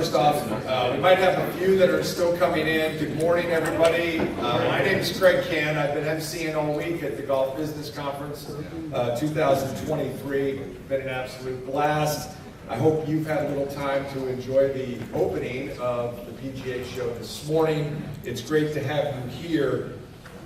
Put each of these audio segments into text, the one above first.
first off. We might have a few that are still coming in. Good morning, everybody. My name is Craig Ken. I've been emceeing all week at the Golf Business Conference 2023. Been an absolute blast. I hope you've had a little time to enjoy the opening of the PGA show this morning. It's great to have you here.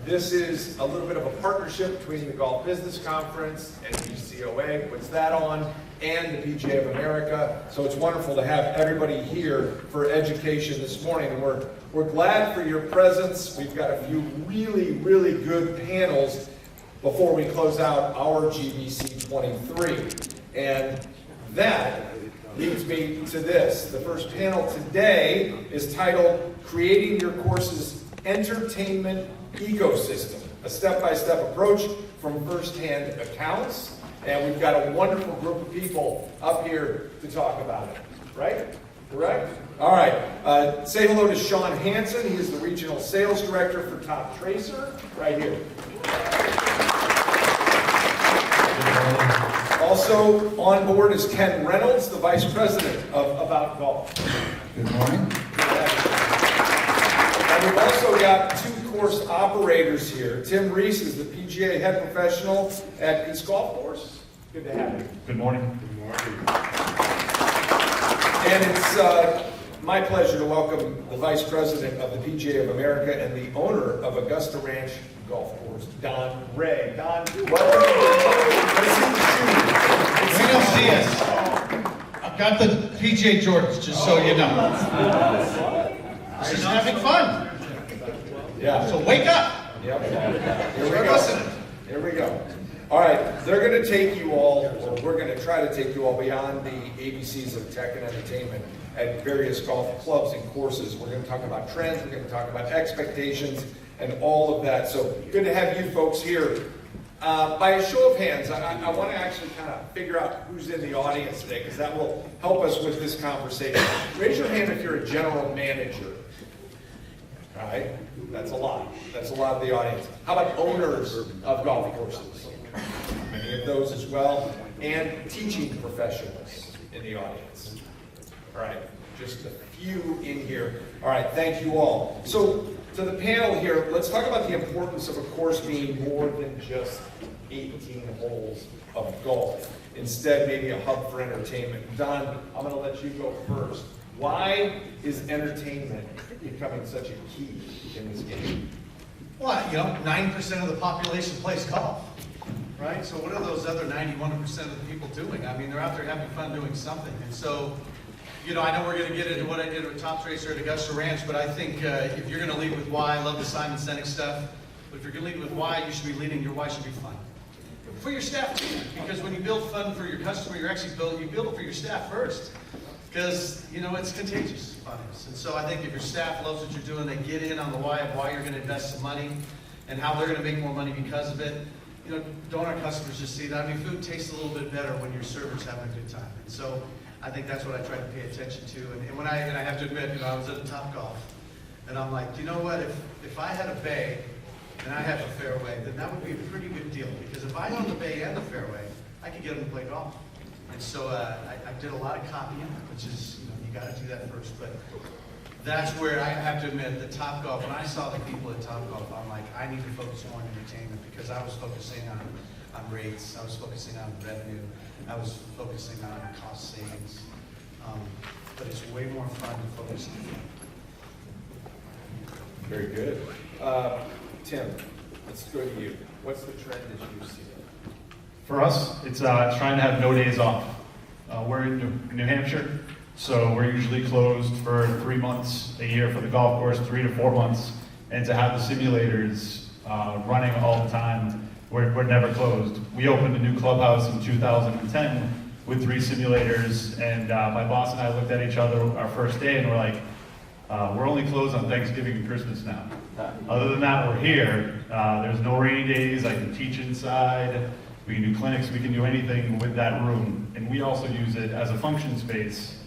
This is a little bit of a partnership between the Golf Business Conference and GCOA, puts that on, and the PGA of America. So it's wonderful to have everybody here for education this morning. And we're glad for your presence. We've got a few really, really good panels before we close out our GBC23. And that leads me to this. The first panel today is titled Creating Your Course's Entertainment Ecosystem, a step-by-step approach from first-hand accounts. And we've got a wonderful group of people up here to talk about it. Right? Correct? All right. Say hello to Shaun Hansen. He is the Regional Sales Director for Toptracer, right here. Also on board is Ken Reynolds, the Vice President of aboutGOLF. Good morning. And we've also got two course operators here. Tim Riese is the PGA head professional at Pease Golf Course. Good to have you. Good morning. Good morning. And it's my pleasure to welcome the Vice President of the PGA of America and the owner of Augusta Ranch Golf Course, Don Rea. Don, welcome. Buenos dias. I've got the PGA Jordans, just so you know. This is having fun. Yeah. So wake up. Yep. Here we go. Here we go. All right, they're going to take you all, or we're going to try to take you all beyond the ABCs of tech and entertainment at various golf clubs and courses. We're going to talk about trends, we're going to talk about expectations, and all of that. So good to have you folks here. By a show of hands, I want to actually kind of figure out who's in the audience today, because that will help us with this conversation. Raise your hand if you're a general manager. All right, that's a lot. That's a lot of the audience. How about owners of golf courses? Many of those as well. And teaching professionals in the audience. All right, just a few in here. All right, thank you all. So to the panel here, let's talk about the importance of a course being more than just 18 holes of golf. Instead, maybe a hub for entertainment. Don, I'm going to let you go first. Why is entertainment becoming such a key in this game? Well, 9% of the population plays golf, right? So what are those other 91% of the people doing? I mean, they're out there having fun doing something. And so, I know we're going to get into what I did with Toptracer at Augusta Ranch, but I think if you're going to lead with why, I love the Simon Sinek stuff, but if you're going to lead with why, you should be leading your why should be fun. For your staff too, because when you build fun for your customer, you build it for your staff first. Because, it's contagious, fun is. And so I think if your staff loves what you're doing, they get in on the why of why you're going to invest some money and how they're going to make more money because of it. Don't our customers just see that? I mean, food tastes a little bit better when your server's having a good time. And so I think that's what I try to pay attention to. And when I have to admit, I was at a Topgolf, and I'm like, you know what? If I had a bay and I have a fairway, then that would be a pretty good deal. Because if I own the bay and the fairway, I could get them to play golf. And so I did a lot of copying, which is, you got to do that first. But that's where I have to admit, the Topgolf, when I saw the people at Topgolf, I'm like, I need to focus more on entertainment because I was focusing on rates, I was focusing on revenue, I was focusing on cost savings. But it's way more fun to focus on. Very good. Tim, let's go to you. What's the trend as you see it? For us, it's trying to have no days off. We're in New Hampshire, so we're usually closed for 3 months a year for the golf course, 3 to 4 months. And to have the simulators running all the time, we're never closed. We opened a new clubhouse in 2010 with 3 simulators, and my boss and I looked at each other our first day and we're like, we're only closed on Thanksgiving and Christmas now. Other than that, we're here. There's no rainy days. I can teach inside. We can do clinics. We can do anything with that room. And we also use it as a function space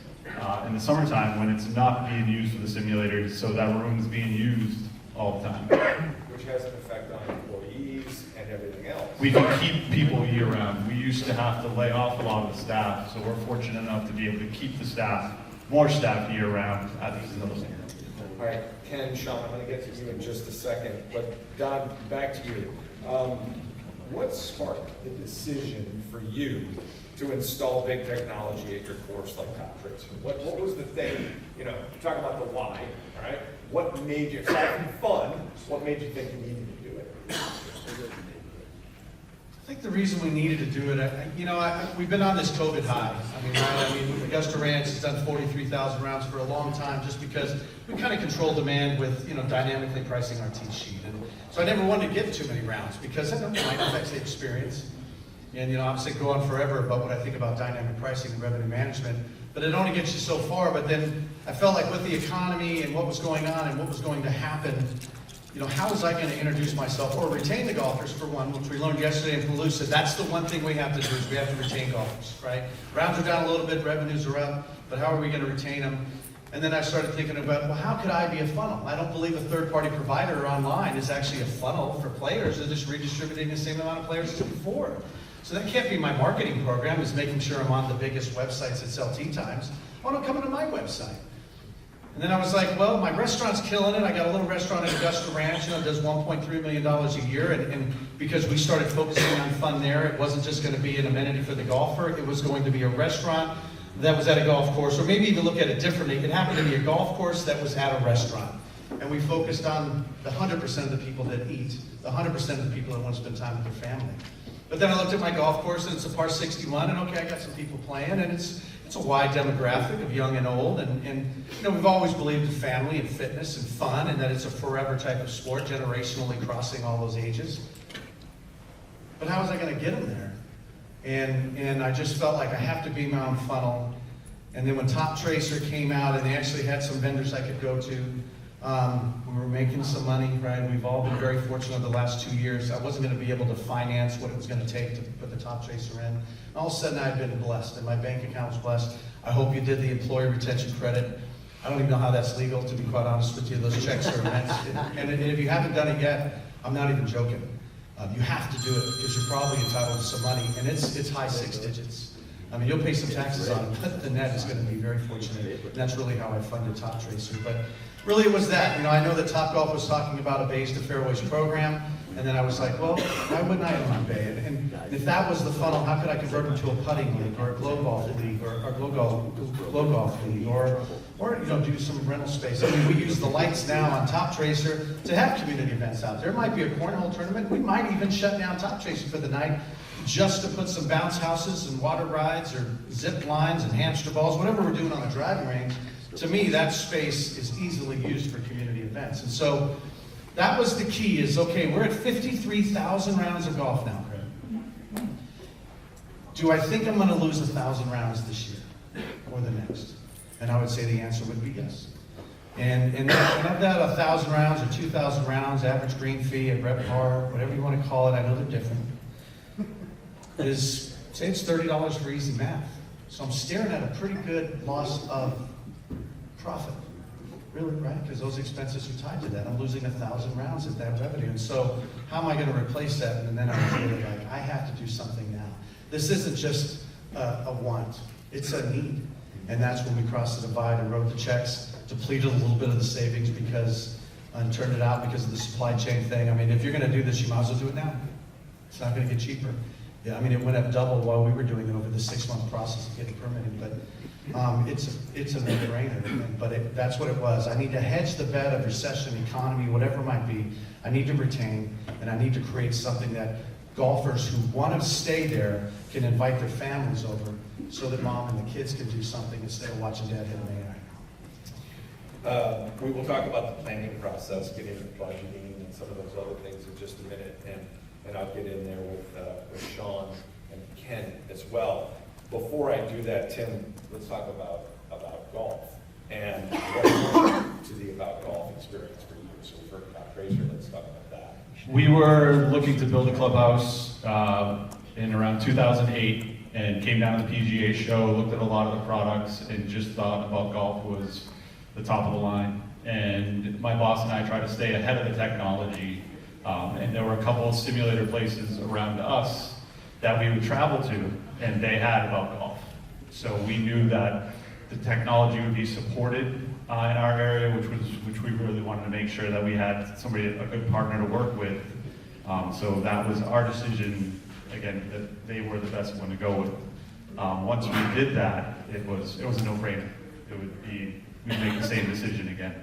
in the summertime when it's not being used for the simulators, so that room is being used all the time. Which has an effect on employees and everything else. We can keep people year-round. We used to have to lay off a lot of the staff, so we're fortunate enough to be able to keep the staff more staff year round at these facilities. All right, Ken, Shaun, I'm gonna get to you in just a second, but Don, back to you. What sparked the decision for you to install big technology at your course like Toptracer? What was the thing, you know, talk about the why, all right? What made you, aside from fun, what made you think you needed to do it? I think the reason we needed to do it, we've been on this COVID high. Augusta Ranch has done 43,000 rounds for a long time just because we kind of control demand with, dynamically pricing our tee sheet. And so I never wanted to get too many rounds because that might affect the experience. And, obviously go on forever about what I think about dynamic pricing and revenue management, but it only gets you so far. But then I felt like with the economy and what was going on and what was going to happen, how was I going to introduce myself or retain the golfers, for one, which we learned yesterday in Palooza. That's the one thing we have to do is we have to retain golfers, right? Rounds are down a little bit, revenues are up, but how are we going to retain them? And then I started thinking about, well, how could I be a funnel? I don't believe a third-party provider online is actually a funnel for players. They're just redistributing the same amount of players as before. So that can't be my marketing program, is making sure I'm on the biggest websites that sell tee times. Oh, no, come to my website. And then I was like, well, my restaurant's killing it. I got a little restaurant at Augusta Ranch, does $1.3 million a year. And because we started focusing on fun there, it wasn't just going to be an amenity for the golfer. It was going to be a restaurant that was at a golf course, or maybe even look at it differently. It happened to be a golf course that was at a restaurant. And we focused on the 100% of the people that eat, the 100% of the people that want to spend time with their family. But then I looked at my golf course, and it's a par 61, and okay, I got some people playing, and it's a wide demographic of young and old, and we've always believed in family and fitness and fun, and that it's a forever type of sport, generationally crossing all those ages. But how was I going to get them there? And I just felt like I have to be my own funnel. And then when Toptracer came out, and they actually had some vendors I could go to, we were making some money, right? We've all been very fortunate the last 2 years. I wasn't going to be able to finance what it was going to take to put the Toptracer in. All of a sudden, I've been blessed, and my bank account was blessed. I hope you did the employee retention credit. I don't even know how that's legal, to be quite honest with you. Those checks are immense. And if you haven't done it yet, I'm not even joking. You have to do it because you're probably entitled to some money, and it's high 6 digits. You'll pay some taxes on it, but the net is going to be very fortunate. And that's really how I funded Toptracer. But really, it was that. I know that Topgolf was talking about a Bays to Fairways program, and then I was like, well, why wouldn't I own a Bay? And if that was the funnel, how could I convert them to a putting league, or a glow golf league, or a glow golf league, or do some rental space? We use the lights now on Toptracer to have community events out there. There might be a cornhole tournament. We might even shut down Toptracer for the night, just to put some bounce houses and water rides or zip lines and hamster balls, whatever we're doing on the driving range. To me, that space is easily used for community events. And so that was the key is, okay, we're at 53,000 rounds of golf now, Craig. Do I think I'm going to lose 1,000 rounds this year or the next? And I would say the answer would be yes. And of that 1,000 rounds or 2,000 rounds, average green fee, a rep par, whatever you want to call it, I know they're different, is, say it's $30 for easy math. So I'm staring at a pretty good loss of profit, really, right? Because those expenses are tied to that. I'm losing 1,000 rounds at that revenue. And so how am I going to replace that? And then I'm really like, I have to do something now. This isn't just a want, it's a need. And that's when we crossed the divide and wrote the checks, depleted a little bit of the savings and turned it out because of the supply chain thing. If you're going to do this, you might as well do it now. It's not going to get cheaper. Yeah, it went up double while we were doing it over the 6-month process of getting permitted, but it's a no-brainer. But that's what it was. I need to hedge the bet of recession, economy, whatever it might be. I need to retain, and I need to create something that golfers who want to stay there can invite their families over, so that mom and the kids can do something instead of watching dad hit an AI. We will talk about the planning process, getting into budgeting and some of those other things in just a minute, and I'll get in there with Shaun and Ken as well. Before I do that, Tim, let's talk about golf and what to the About Golf experience for you. So we've heard about Toptracer, let's talk about that. We were looking to build a clubhouse in around 2008 and came down to the PGA show, looked at a lot of the products, and just thought About Golf was the top of the line. And my boss and I tried to stay ahead of the technology. And there were a couple of simulator places around us that we would travel to, and they had About Golf. So we knew that the technology would be supported in our area, which we really wanted to make sure that we had somebody, a good partner to work with. So that was our decision, again, that they were the best one to go with. Once we did that, it was a no-brainer. We'd make the same decision again.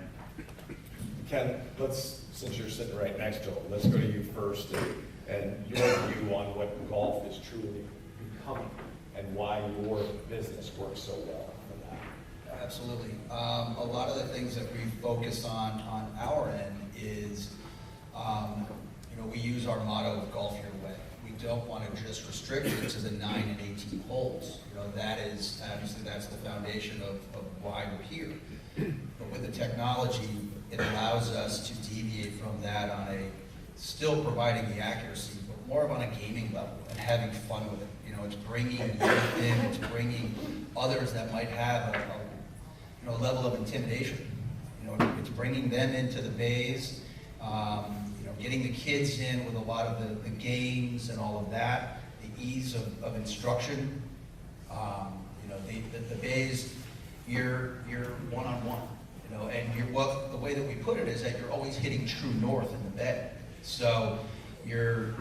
Ken, since you're sitting right next to him, let's go to you first and your view on what golf is truly becoming and why your business works so well for that. Absolutely. A lot of the things that we focus on our end is, we use our motto of golf your way. We don't want to just restrict it to the 9 and 18 holes. That is, obviously, that's the foundation of why we're here. But with the technology, it allows us to deviate from that on still providing the accuracy, but more of on a gaming level and having fun with it. It's bringing youth in, it's bringing others that might have a level of intimidation. It's bringing them into the bays, getting the kids in with a lot of the games and all of that, the ease of instruction. The bays, you're one-on-one, and the way that we put it is that you're always hitting true north in the bay. So you're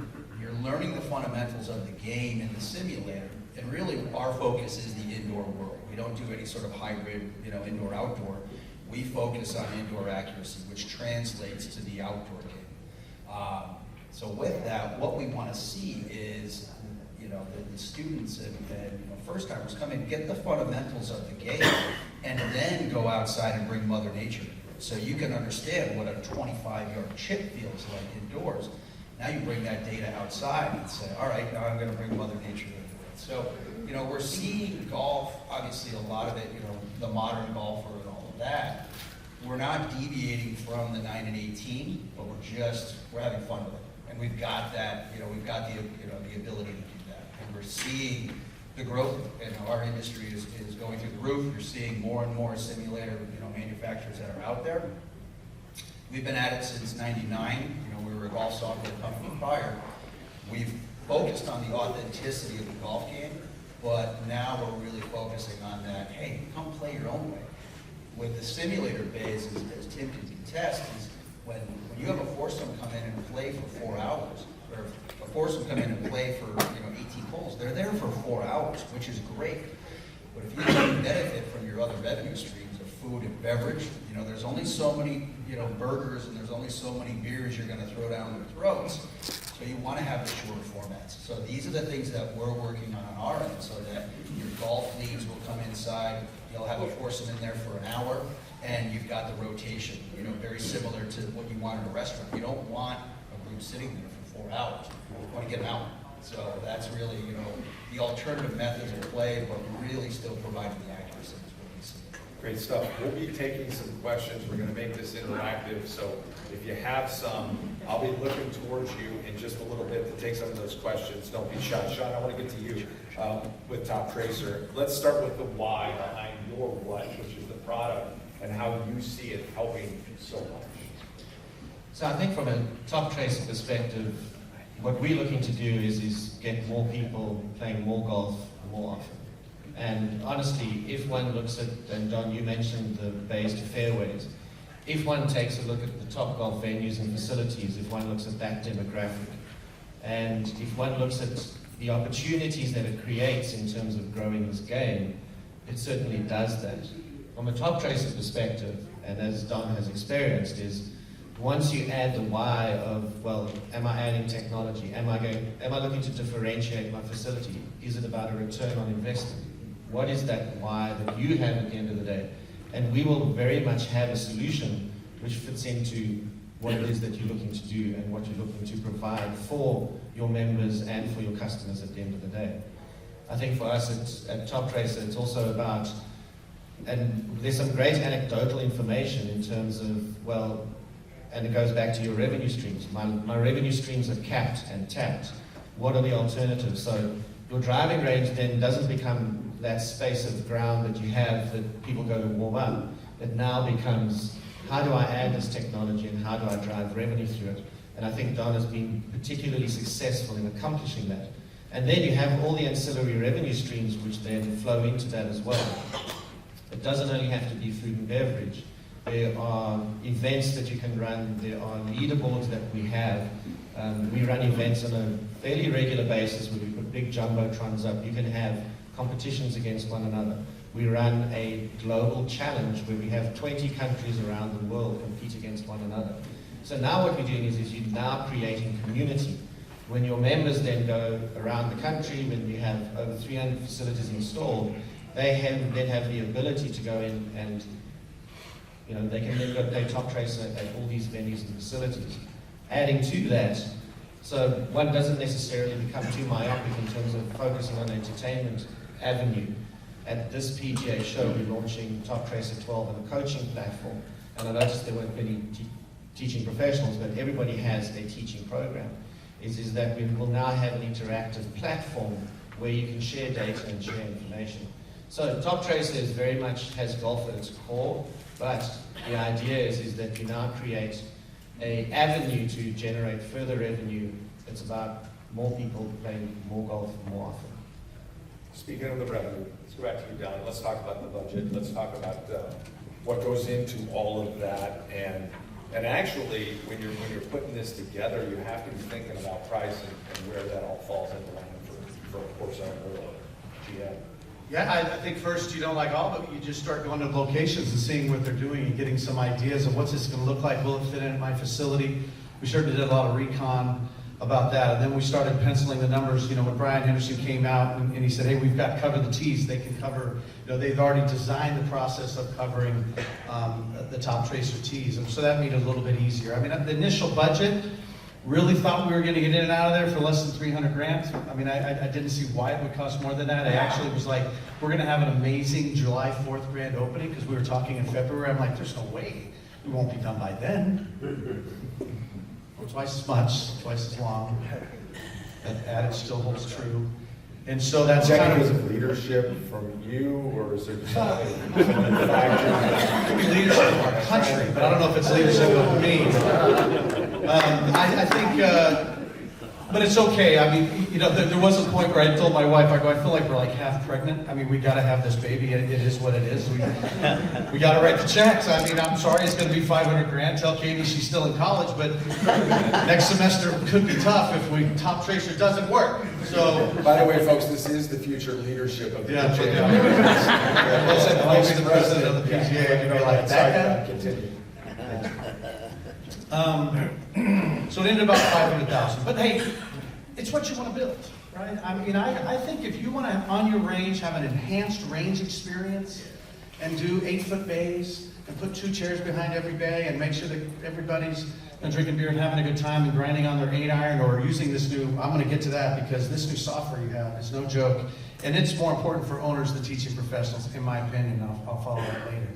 learning the fundamentals of the game in the simulator, and really our focus is the indoor world. We don't do any sort of hybrid, indoor-outdoor. We focus on indoor accuracy, which translates to the outdoor game. So with that, what we want to see is, the students and first-timers come in, get the fundamentals of the game, and then go outside and bring Mother Nature. So you can understand what a 25-yard chip feels like indoors. Now you bring that data outside and say, all right, now I'm going to bring Mother Nature into it. So, we're seeing golf, obviously a lot of it, the modern golfer and all of that. We're not deviating from the 9 and 18, but we're having fun with it. And we've got that, we've got the ability to do that. And we're seeing the growth, and our industry is going through the roof. You're seeing more and more simulator, manufacturers that are out there. We've been at it since '99. We were a golf software company prior. We've focused on the authenticity of the golf game, but now we're really focusing on that, hey, come play your own way. With the simulator bays, as Tim can contest, is when you have a foursome come in and play for 4 hours, or a foursome come in and play for 18 holes, they're there for 4 hours, which is great. But if you can benefit from your other revenue streams of food and beverage, there's only so many burgers and there's only so many beers you're going to throw down their throats. So you want to have the shorter formats. So these are the things that we're working on our end, so that your golf leagues will come inside. You'll have a foursome in there for an hour, and you've got the rotation, very similar to what you want in a restaurant. You don't want a group sitting there for 4 hours. You want to get them out. So that's really, the alternative methods of play, but really still providing the accuracy is what we see. Great stuff. We'll be taking some questions. We're going to make this interactive, so if you have some, I'll be looking towards you in just a little bit to take some of those questions. Don't be shy. Shaun, I want to get to you with Toptracer. Let's start with the why behind your what, which is the product, and how you see it helping so much. So I think from a Toptracer perspective, what we're looking to do is get more people playing more golf more often. And honestly, if one looks at, and Don, you mentioned the bays to fairways, if one takes a look at the top golf venues and facilities, if one looks at that demographic, and if one looks at the opportunities that it creates in terms of growing this game, it certainly does that. From a Toptracer perspective, and as Don has experienced, is once you add the why of, well, am I adding technology? Am I looking to differentiate my facility? Is it about a return on investment? What is that why that you have at the end of the day? And we will very much have a solution which fits into what it is that you're looking to do and what you're looking to provide for your members and for your customers at the end of the day. I think for us at Toptracer, it's also about, and there's some great anecdotal information in terms of, well, and it goes back to your revenue streams. My revenue streams are capped and tapped. What are the alternatives? So your driving range then doesn't become that space of ground that you have that people go to warm up. It now becomes, how do I add this technology and how do I drive revenue through it? And I think Don has been particularly successful in accomplishing that. And then you have all the ancillary revenue streams which then flow into that as well. It doesn't only have to be food and beverage. There are events that you can run. There are leaderboards that we have. We run events on a fairly regular basis where we put big jumbotrons up. You can have competitions against one another. We run a global challenge where we have 20 countries around the world compete against one another. So now what we're doing is you're now creating community. When your members then go around the country, when we have over 300 facilities installed, they then have the ability to go in and they can then go play Toptracer at all these venues and facilities. Adding to that, so one doesn't necessarily become too myopic in terms of focusing on entertainment avenue. At this PGA show, we're launching Toptracer 12 on a coaching platform, and I noticed there weren't many teaching professionals, but everybody has a teaching program. Is that we will now have an interactive platform where you can share data and share information. So Toptracer is very much has golf at its core, but the idea is that you now create an avenue to generate further revenue. It's about more people playing more golf more often. Speaking of the revenue, let's go back to you, Don. Let's talk about the budget. Let's talk about what goes into all of that. And actually, when you're putting this together, you have to be thinking about price and where that all falls into line for a course owner or GM. Yeah, I think first you don't like all of it. You just start going to locations and seeing what they're doing and getting some ideas of what's this going to look like. Will it fit in at my facility? We certainly did a lot of recon about that. And then we started penciling the numbers. When Brian Henderson came out and he said, hey, we've got covered the tees. They can cover, they've already designed the process of covering the Toptracer tees. And so that made it a little bit easier. I mean, the initial budget, really thought we were going to get in and out of there for less than 300 grand. I mean, I didn't see why it would cost more than that. I actually was like, we're going to have an amazing July 4th grand opening because we were talking in February. I'm like, there's no way. We won't be done by then. Or twice as much, twice as long. That adage still holds true. And so that's Is that kind because of of leadership from you, or is it just leadership of our country, but I don't know if it's leadership of me. I think, but it's okay. I mean, there was a point where I told my wife, I feel like we're like half pregnant. I mean, we got to have this baby. It is what it is. We got to write the checks. I mean, I'm sorry, it's going to be 500 grand. Tell Katie she's still in college, but next semester could be tough if Toptracer doesn't work. So, by the way, folks, this is the future leadership of the PGA. Vice the president of the PGA. You're like that guy. Continue. So it ended about 500,000. But hey, it's what you want to build, right? I mean, I think if you want to, on your range, have an enhanced range experience and do 8-foot bays and put 2 chairs behind every bay and make sure that everybody's drinking beer and having a good time and grinding on their 8-iron or using this new, I'm going to get to that because this new software you have is no joke. And it's more important for owners than teaching professionals, in my opinion. I'll follow that later.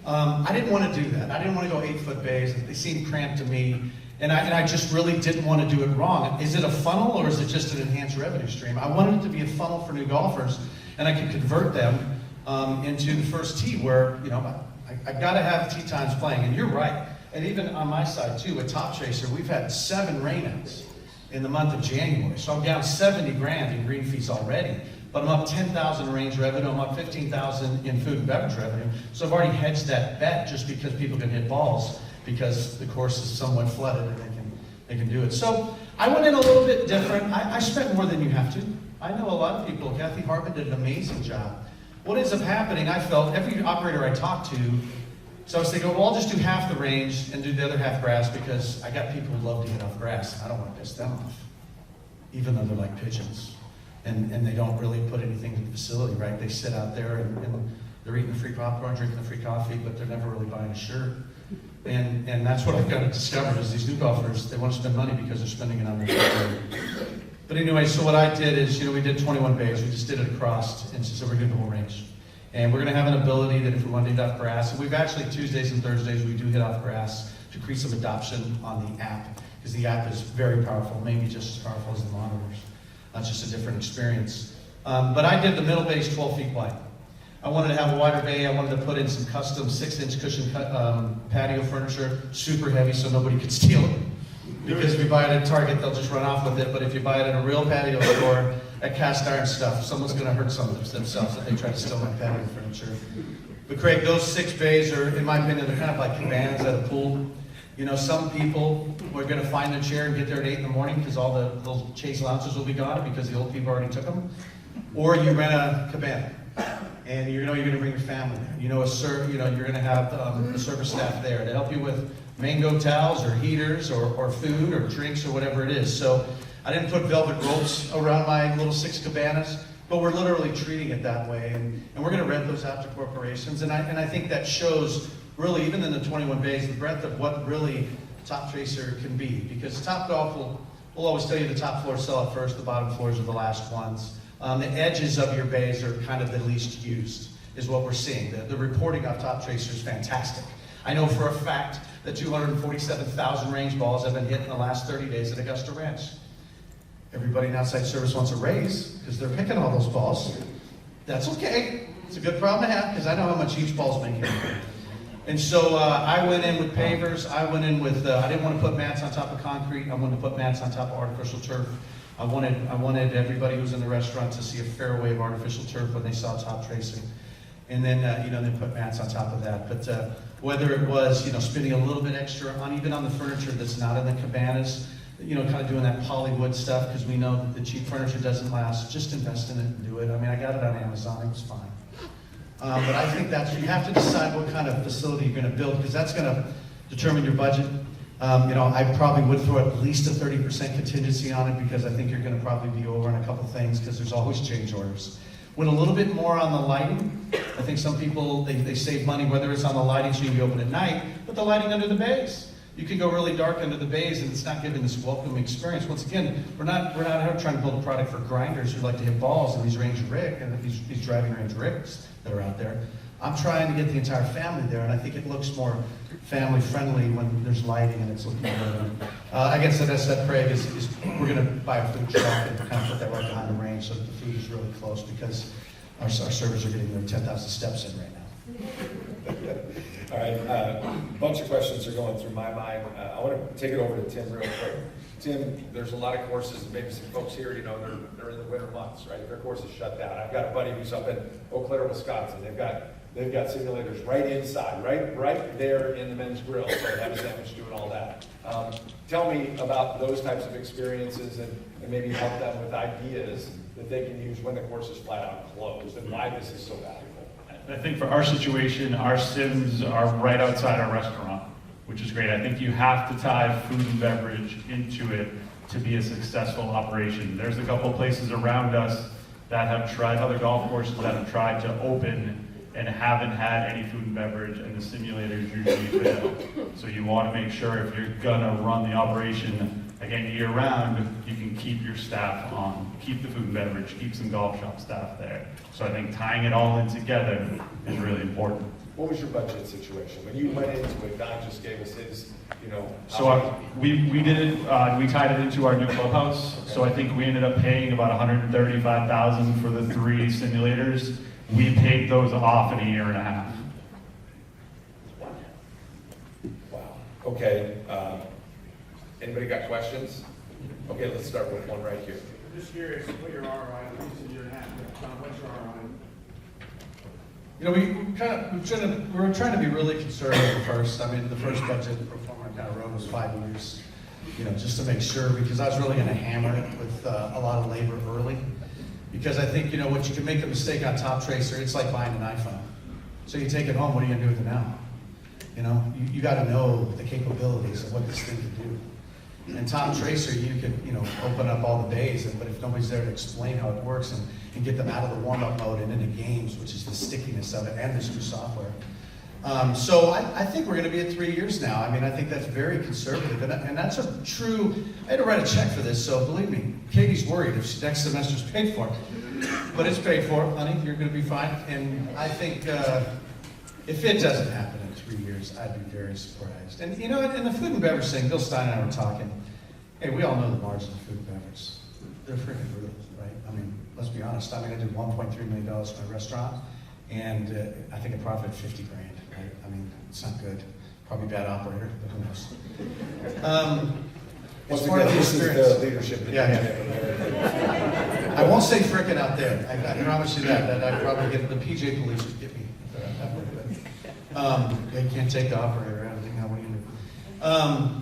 I didn't want to do that. I didn't want to go 8-foot bays. They seemed cramped to me. And I just really didn't want to do it wrong. Is it a funnel or is it just an enhanced revenue stream? I wanted it to be a funnel for new golfers, and I could convert them into the first tee where, I've got to have tee times playing. And you're right. And even on my side too, with Toptracer, we've had 7 rainouts in the month of January. So I'm down 70 grand in green fees already. But I'm up 10,000 in range revenue. I'm up 15,000 in food and beverage revenue. So I've already hedged that bet just because people can hit balls because the course is somewhat flooded and they can do it. So I went in a little bit different. I spent more than you have to. I know a lot of people. Kathy Hartman did an amazing job. What ends up happening, I felt, every operator I talked to, so I was thinking, well, I'll just do half the range and do the other half grass because I got people who love to hit off grass. I don't want to piss them off, even though they're like pigeons. And they don't really put anything in the facility, right? They sit out there and they're eating the free popcorn, drinking the free coffee, but they're never really buying a shirt. And that's what I've got to discover is these new golfers, they want to spend money because they're spending it on their facility. But anyway, so what I did is, we did 21 bays. We just did it across, and so we're doing the whole range. And we're going to have an ability that if we want to hit off grass, and we've actually, Tuesdays and Thursdays, we do hit off grass to create some adoption on the app, because the app is very powerful, maybe just as powerful as the monitors. That's just a different experience. But I did the middle bays 12 feet wide. I wanted to have a wider bay. I wanted to put in some custom 6-inch cushion patio furniture, super heavy so nobody could steal it. Because if you buy it at Target, they'll just run off with it. But if you buy it at a real patio store, that cast iron stuff, someone's gonna hurt themselves if they try to steal my patio furniture. But Craig, those 6 bays are, in my opinion, they're kind of like cabanas at a pool. You know, some people are gonna find a chair and get there at 8 in the morning because all the little chase lounges will be gone because the old people already took them. Or you rent a cabana, and you're gonna bring your family there. You know, you're gonna have the service staff there to help you with mango towels or heaters or food or drinks or whatever it is. So I didn't put velvet ropes around my little 6 cabanas, but we're literally treating it that way, and we're gonna rent those out to corporations, and I think that shows really, even in the 21 bays, the breadth of what really Toptracer can be, because Topgolf will always tell you the top floors sell out first, the bottom floors are the last ones. The edges of your bays are kind of the least used, is what we're seeing. The reporting on Toptracer is fantastic. I know for a fact that 247,000 range balls have been hit in the last 30 days at Augusta Ranch. Everybody in outside service wants a raise because they're picking all those balls. That's okay. It's a good problem to have because I know how much each ball's making. And so I went in with pavers. I went in with, I didn't want to put mats on top of concrete. I wanted to put mats on top of artificial turf. I wanted everybody who was in the restaurant to see a fair way of artificial turf when they saw Toptracer. And then, then put mats on top of that. But whether it was, spending a little bit extra on, even on the furniture that's not in the cabanas, kind of doing that polywood stuff, because we know that the cheap furniture doesn't last. Just invest in it and do it. I mean, I got it on Amazon. It was fine. But I think you have to decide what kind of facility you're going to build, because that's going to determine your budget. I probably would throw at least a 30% contingency on it, because I think you're going to probably be over on a couple things, because there's always change orders. Went a little bit more on the lighting. I think some people, they save money, whether it's on the lighting so you can be open at night, but the lighting under the bays. You can go really dark under the bays, and it's not giving this welcoming experience. Once again, we're not out trying to build a product for grinders who like to hit balls and these these driving range rigs that are out there. I'm trying to get the entire family there, and I think it looks more family friendly when there's lighting and it's looking good. I guess the best step, Craig, is we're going to buy a food truck and kind of put that right behind the range so that the food is really close, because our servers are getting their 10,000 steps in right now. All right, a bunch of questions are going through my mind. I want to take it over to Tim real quick. Tim, there's a lot of courses, maybe some folks here, they're in the winter months, right? Their course is shut down. I've got a buddy who's up in Eau Claire, Wisconsin. They've got simulators right inside, right there in the men's grill, so they have a sandwich doing all that. Tell me about those types of experiences and maybe help them with ideas that they can use when the course is flat out closed, and why this is so valuable. I think for our situation, our sims are right outside our restaurant, which is great. I think you have to tie food and beverage into it to be a successful operation. There's a couple places around us that have tried, other golf courses that have tried to open and haven't had any food and beverage, and the simulators usually fail. So you want to make sure if you're gonna run the operation again year round, you can keep your staff on, keep the food and beverage, keep some golf shop staff there. So I think tying it all in together is really important. What was your budget situation? When you went into it, Don just gave us his, So we did it, we tied it into our new clubhouse. Okay. So I think we ended up paying about $135,000 for the 3 simulators. We paid those off in a year and a half. Wow. Okay. Anybody got questions? Okay, let's start with one right here. I'm just curious, what your ROI, at least a year and a half, what's your ROI? We were trying to be really conservative at first. I mean, the first budget performer I kind of wrote was 5 years, just to make sure, because I was really going to hammer it with a lot of labor early. Because I think, what you can make a mistake on Toptracer, it's like buying an iPhone. So you take it home, what are you going to do with it now? You got to know the capabilities of what this thing can do. And Toptracer, you can, open up all the bays, but if nobody's there to explain how it works and get them out of the warm-up mode and into games, which is the stickiness of it, and this new software. So I think we're going to be at 3 years now. I mean, I think that's very conservative, and that's a true. I had to write a check for this, so believe me, Katie's worried if next semester's paid for, but it's paid for, honey. You're going to be fine. And I think if it doesn't happen in 3 years, I'd be very surprised. And in the food and beverage thing, Bill Stein and I were talking. Hey, we all know the margins of food and beverage. They're freaking brutal, right? I mean, let's be honest. I did $1.3 million for my restaurant, and I think I profited $50,000. Right? I mean, it's not good. Probably bad operator, but who knows? Once again, this is the leadership. Yeah. I won't say frickin' out there. I promise you that. I'd probably get, the PJ police would get me. They can't take the operator out. I think what do you do?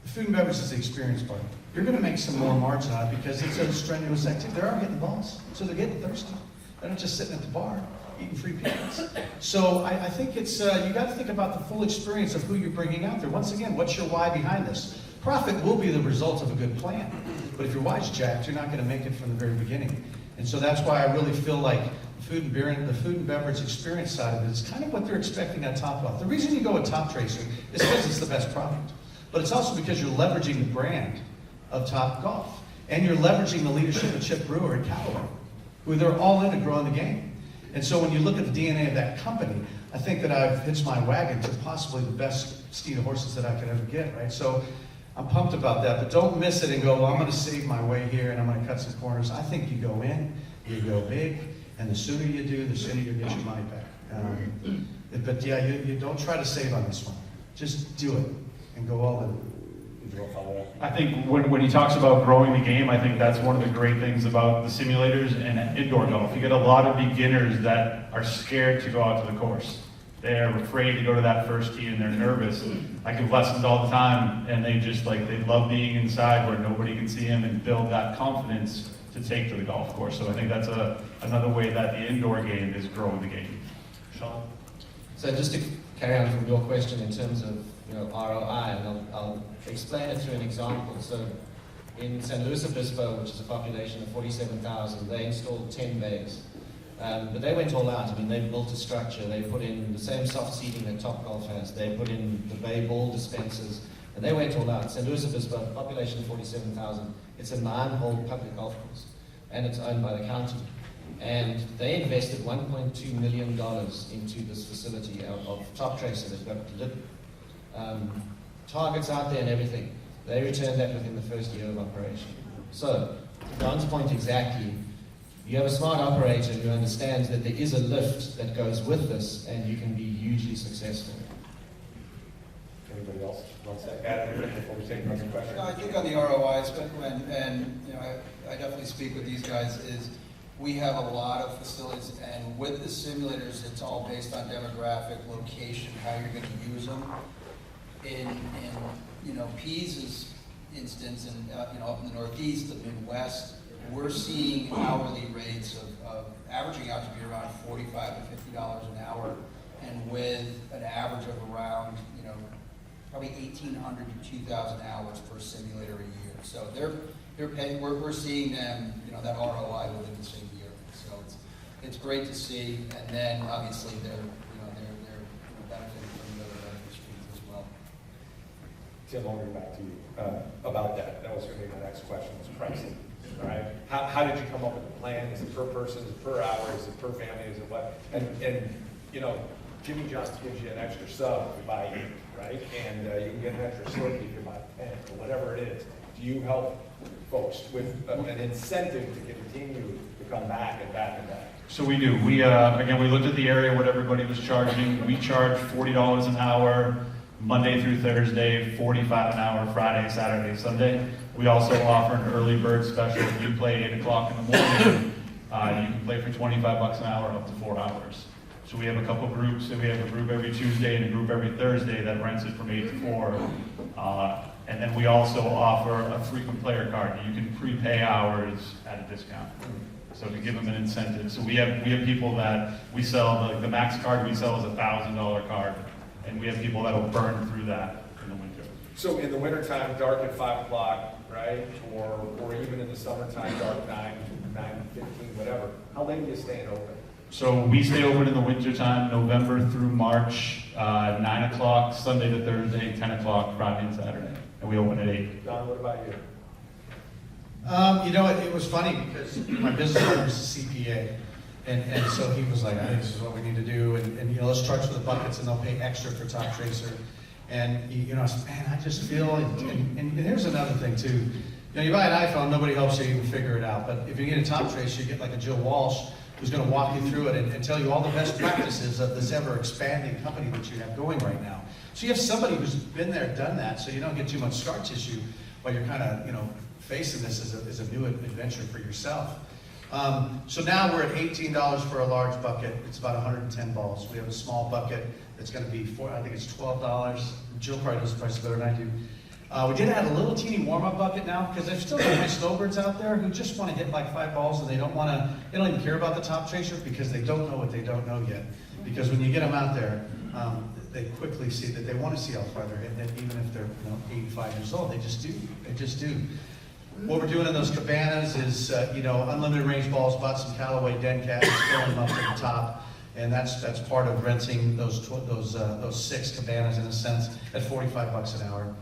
The food and beverage is the experience part. You're going to make some more margin on it because it's a strenuous activity. They're out getting balls, so they're getting thirsty. They're not just sitting at the bar eating free peanuts. So I think it's you got to think about the full experience of who you're bringing out there. Once again, what's your why behind this? Profit will be the result of a good plan, but if your why's jacked, you're not going to make it from the very beginning. And so that's why I really feel like the food and beverage experience side of it is kind of what they're expecting at Topgolf. The reason you go with Toptracer is because it's the best product, but it's also because you're leveraging the brand of Topgolf, and you're leveraging the leadership of Chip Brewer and Callaway, who they're all in to growing the game. And so when you look at the DNA of that company, I think that I've hitched my wagon to possibly the best steed of horses that I could ever get, right? So I'm pumped about that, but don't miss it and go, well, I'm going to save my way here and I'm going to cut some corners. I think you go in, you go big, and the sooner you do, the sooner you get your money back. But yeah, you don't try to save on this one. Just do it and go all in. I think when he talks about growing the game, I think that's one of the great things about the simulators and indoor golf. You get a lot of beginners that are scared to go out to the course. They're afraid to go to that first tee and they're nervous. I give lessons all the time and they love being inside where nobody can see them and build that confidence to take to the golf course. So I think that's another way that the indoor game is growing the game. Shaun? So just to carry on from your question in terms of ROI, and I'll explain it through an example. So in San Luis Obispo, which is a population of 47,000, they installed 10 bays. But they went all out. I mean, they built a structure. They put in the same soft seating that Topgolf has. They put in the bay ball dispensers, and they went all out. San Luis Obispo, population of 47,000. It's a 9-hole public golf course, and it's owned by the county. And they invested $1.2 million into this facility of Toptracer. They've got targets out there and everything. They returned that within the first year of operation. So, to Don's point exactly, you have a smart operator who understands that there is a lift that goes with this, and you can be hugely successful. Anybody else wants to add anything before we take another question? No, I think on the ROIs, I definitely speak with these guys, is we have a lot of facilities, and with the simulators, it's all based on demographic, location, how you're going to use them. In Pease's instance, and up in the Northeast, the Midwest, we're seeing hourly rates of averaging out to be around $45 to $50 an hour, and with an average of around probably 1,800 to 2,000 hours per simulator a year. So they're paying. We're seeing them that ROI within the same year. So it's great to see, and then obviously they're benefiting from the other revenue streams as well. Tim, I'll get back to you about that. That was going to be my next question, was pricing. All right. How did you come up with the plan? Is it per person? Is it per hour? Is it per family? Is it what? And Jimmy John's gives you an extra sub if you buy 8, right? And you can get an extra slip if you buy 10 or whatever it is. Do you help folks with an incentive to continue to come back and back and back? So we do. We looked at the area, what everybody was charging. We charge $40 an hour Monday through Thursday, $45 an hour Friday, Saturday, Sunday. We also offer an early bird special. If you play 8 o'clock in the morning, you can play for $25 an hour up to 4 hours. So we have a couple groups. We have a group every Tuesday and a group every Thursday that rents it from 8 to 4. And then we also offer a frequent player card. You can prepay hours at a discount. So to give them an incentive. So we have people that we sell, the max card we sell is a $1,000 card. And we have people that will burn through that in the winter. So in the wintertime, dark at 5 o'clock, right? Or even in the summertime, dark 9:15, whatever. How late are you staying open? So we stay open in the wintertime, November through March, 9 o'clock, Sunday to Thursday, 10 o'clock, Friday and Saturday. And we open at 8. Don, what about you? It was funny because my business partner is a CPA. And so he was like, I think this is what we need to do. And let's charge for the buckets and they'll pay extra for Toptracer. And, I said, man, I just feel, and here's another thing too. You buy an iPhone, nobody helps you even figure it out. But if you get a Toptracer, you get like a Jill Walsh who's going to walk you through it and tell you all the best practices of this ever-expanding company that you have going right now. So you have somebody who's been there, done that, so you don't get too much scar tissue while you're kind of, facing this as a new adventure for yourself. So now we're at $18 for a large bucket. It's about 110 balls. We have a small bucket that's going to be I think it's $12. Jill probably knows the price better than I do. We did add a little teeny warm-up bucket now because there's still got my snowbirds out there who just want to hit like 5 balls and they don't even care about the Toptracer because they don't know what they don't know yet. Because when you get them out there, they quickly see that they want to see how far they're hitting it, even if they're 85 years old. They just do. They just do. What we're doing in those cabanas is, unlimited range balls, bought some Callaway den cats, throwing them up to the top, and that's part of renting those 6 cabanas in a sense at $45 an hour.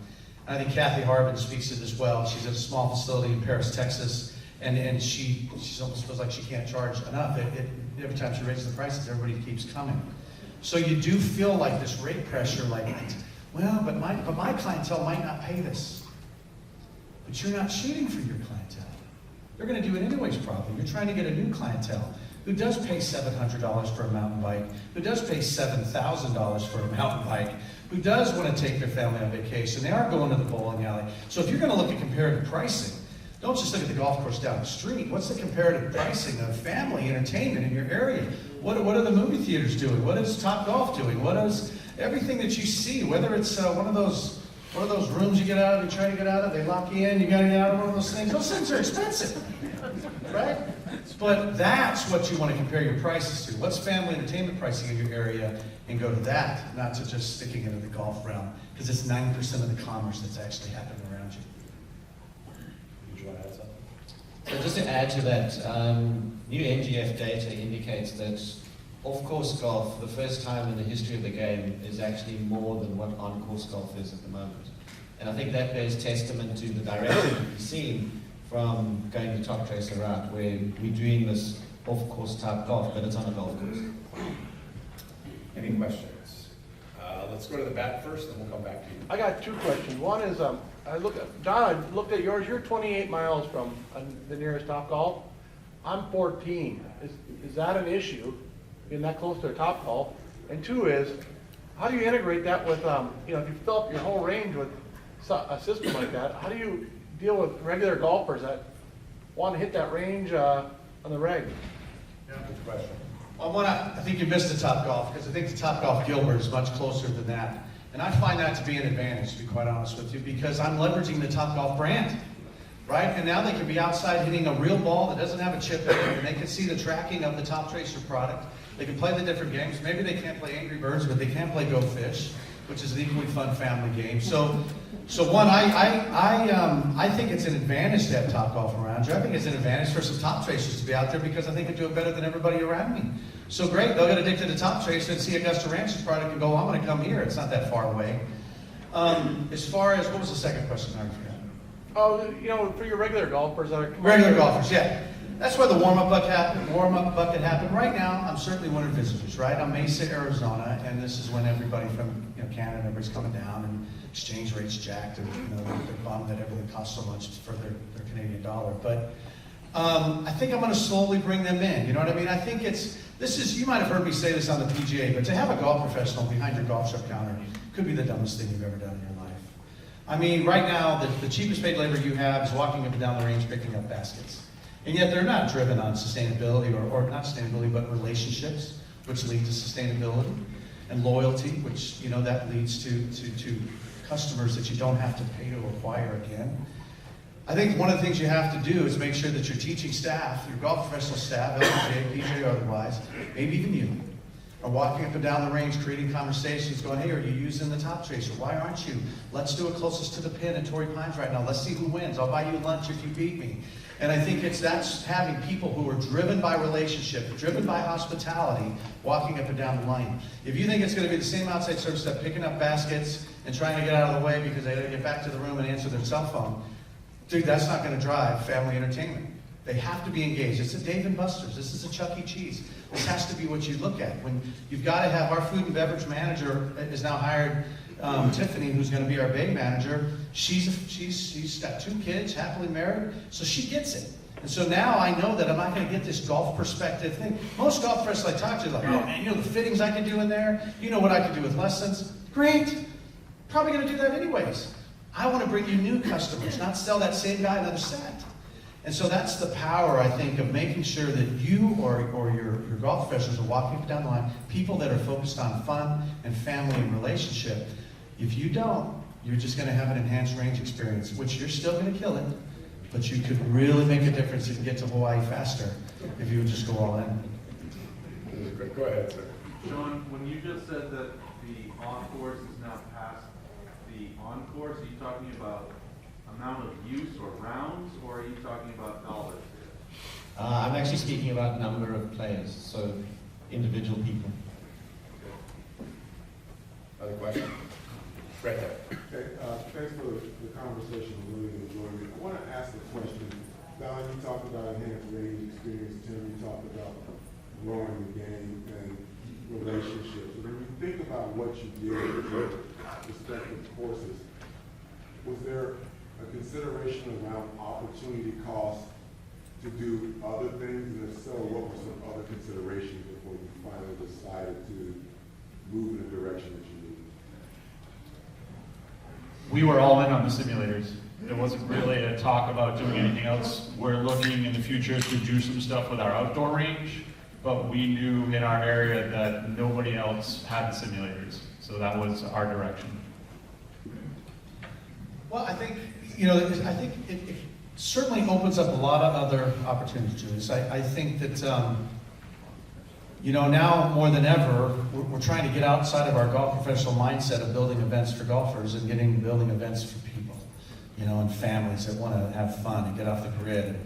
And I think Kathy Harbin speaks to it as well. She's at a small facility in Paris, Texas, and she almost feels like she can't charge enough. Every time she raises the prices, everybody keeps coming. So you do feel like this rate pressure, like, well, but my clientele might not pay this. But you're not shooting for your clientele. They're going to do it anyways, probably. You're trying to get a new clientele who does pay $700 for a mountain bike, who does pay $7,000 for a mountain bike, who does want to take their family on vacation. They are going to the bowling alley. So if you're going to look at comparative pricing, don't just look at the golf course down the street. What's the comparative pricing of family entertainment in your area? What are the movie theaters doing? What is Topgolf doing? What is everything that you see? Whether it's one of those rooms you get out of, you try to get out of, they lock you in, you got to get out of one of those things. Those things are expensive, right? But that's what you want to compare your prices to. What's family entertainment pricing in your area, and go to that, not to just sticking into the golf realm, because it's 9% of the commerce that's actually happening around you. Did you want to add something? So just to add to that, new NGF data indicates that off-course golf, for the first time in the history of the game, is actually more than what on-course golf is at the moment. And I think that bears testament to the direction we've seen from going the Toptracer route, where we're doing this off-course type golf, but it's on a golf course. Any questions? Let's go to the back first, then we'll come back to you. I got 2 questions. One is, Don, I looked at yours. You're 28 miles from the nearest Topgolf. I'm 14. Is that an issue, being that close to a Topgolf? And 2 is, how do you integrate that with, if you fill up your whole range with a system like that, how do you deal with regular golfers that want to hit that range on the reg? Yeah, good question. Well, I think you missed the Topgolf, because I think the Topgolf Gilbert is much closer than that. And I find that to be an advantage, to be quite honest with you, because I'm leveraging the Topgolf brand, right? And now they can be outside hitting a real ball that doesn't have a chip in it, and they can see the tracking of the Toptracer product. They can play the different games. Maybe they can't play Angry Birds, but they can play Go Fish, which is an equally fun family game. So one, I think it's an advantage to have Topgolf around you. I think it's an advantage for some Toptracers to be out there, because I think they do it better than everybody around me. So great, they'll get addicted to Toptracer and see Augusta Ranch's product and go, I'm going to come here. It's not that far away. As far as, what was the second question? I forgot. Oh, for your regular golfers that are regular golfers, yeah. That's where the warm-up bucket happened. Right now, I'm certainly one of the visitors, right? I'm Mesa, Arizona, and this is when everybody from Canada, everybody's coming down, and exchange rates jacked, and they're bummed that everything costs so much for their Canadian dollar. But I think I'm going to slowly bring them in. You know what I mean? I think you might have heard me say this on the PGA, but to have a golf professional behind your golf shop counter could be the dumbest thing you've ever done in your life. I mean, right now, the cheapest paid labor you have is walking up and down the range picking up baskets. And yet they're not driven on sustainability, or not sustainability, but relationships, which lead to sustainability, and loyalty, which, that leads to customers that you don't have to pay to acquire again. I think one of the things you have to do is make sure that your teaching staff, your golf professional staff, LPGA, PGA, or otherwise, maybe even you, are walking up and down the range, creating conversations, going, hey, are you using the Toptracer? Why aren't you? Let's do it closest to the pin at Torrey Pines right now. Let's see who wins. I'll buy you lunch if you beat me. And I think that's having people who are driven by relationship, driven by hospitality, walking up and down the line. If you think it's going to be the same outside service stuff, picking up baskets and trying to get out of the way because they got to get back to the room and answer their cell phone, dude, that's not going to drive family entertainment. They have to be engaged. It's a Dave & Buster's. This is a Chuck E. Cheese. This has to be what you look at. When you've got to have our food and beverage manager is now hired Tiffany, who's going to be our big manager. She's got 2 kids, happily married, so she gets it. And so now I know that I'm not going to get this golf perspective thing. Most golf professionals I talk to are like, oh man, the fittings I can do in there. You know what I can do with lessons. Great. Probably going to do that anyways. I want to bring you new customers, not sell that same guy another set. And so that's the power, I think, of making sure that you or your golf professionals are walking down the line, people that are focused on fun and family and relationship. If you don't, you're just going to have an enhanced range experience, which you're still going to kill it, but you could really make a difference and get to Hawaii faster if you would just go all in. Go ahead, sir. Shaun, when you just said that the off-course is now past the on-course, are you talking about amount of use or rounds, or are you talking about dollars? I'm actually speaking about number of players, so individual people. Other question? Right there. Okay, thanks for the conversation. I'm really enjoying it. I want to ask a question. Don, you talked about enhanced range experience. Tim, you talked about growing the game and relationships. When you think about what you did with your respective courses, was there a consideration around opportunity cost to do other things? And if so, what were some other considerations before you finally decided to move in the direction that you moved? We were all in on the simulators. There wasn't really a talk about doing anything else. We're looking in the future to do some stuff with our outdoor range, but we knew in our area that nobody else had the simulators. So that was our direction. Well, I think, I think it certainly opens up a lot of other opportunities. I think that, now more than ever, we're trying to get outside of our golf professional mindset of building events for golfers and building events for people, and families that want to have fun and get off the grid.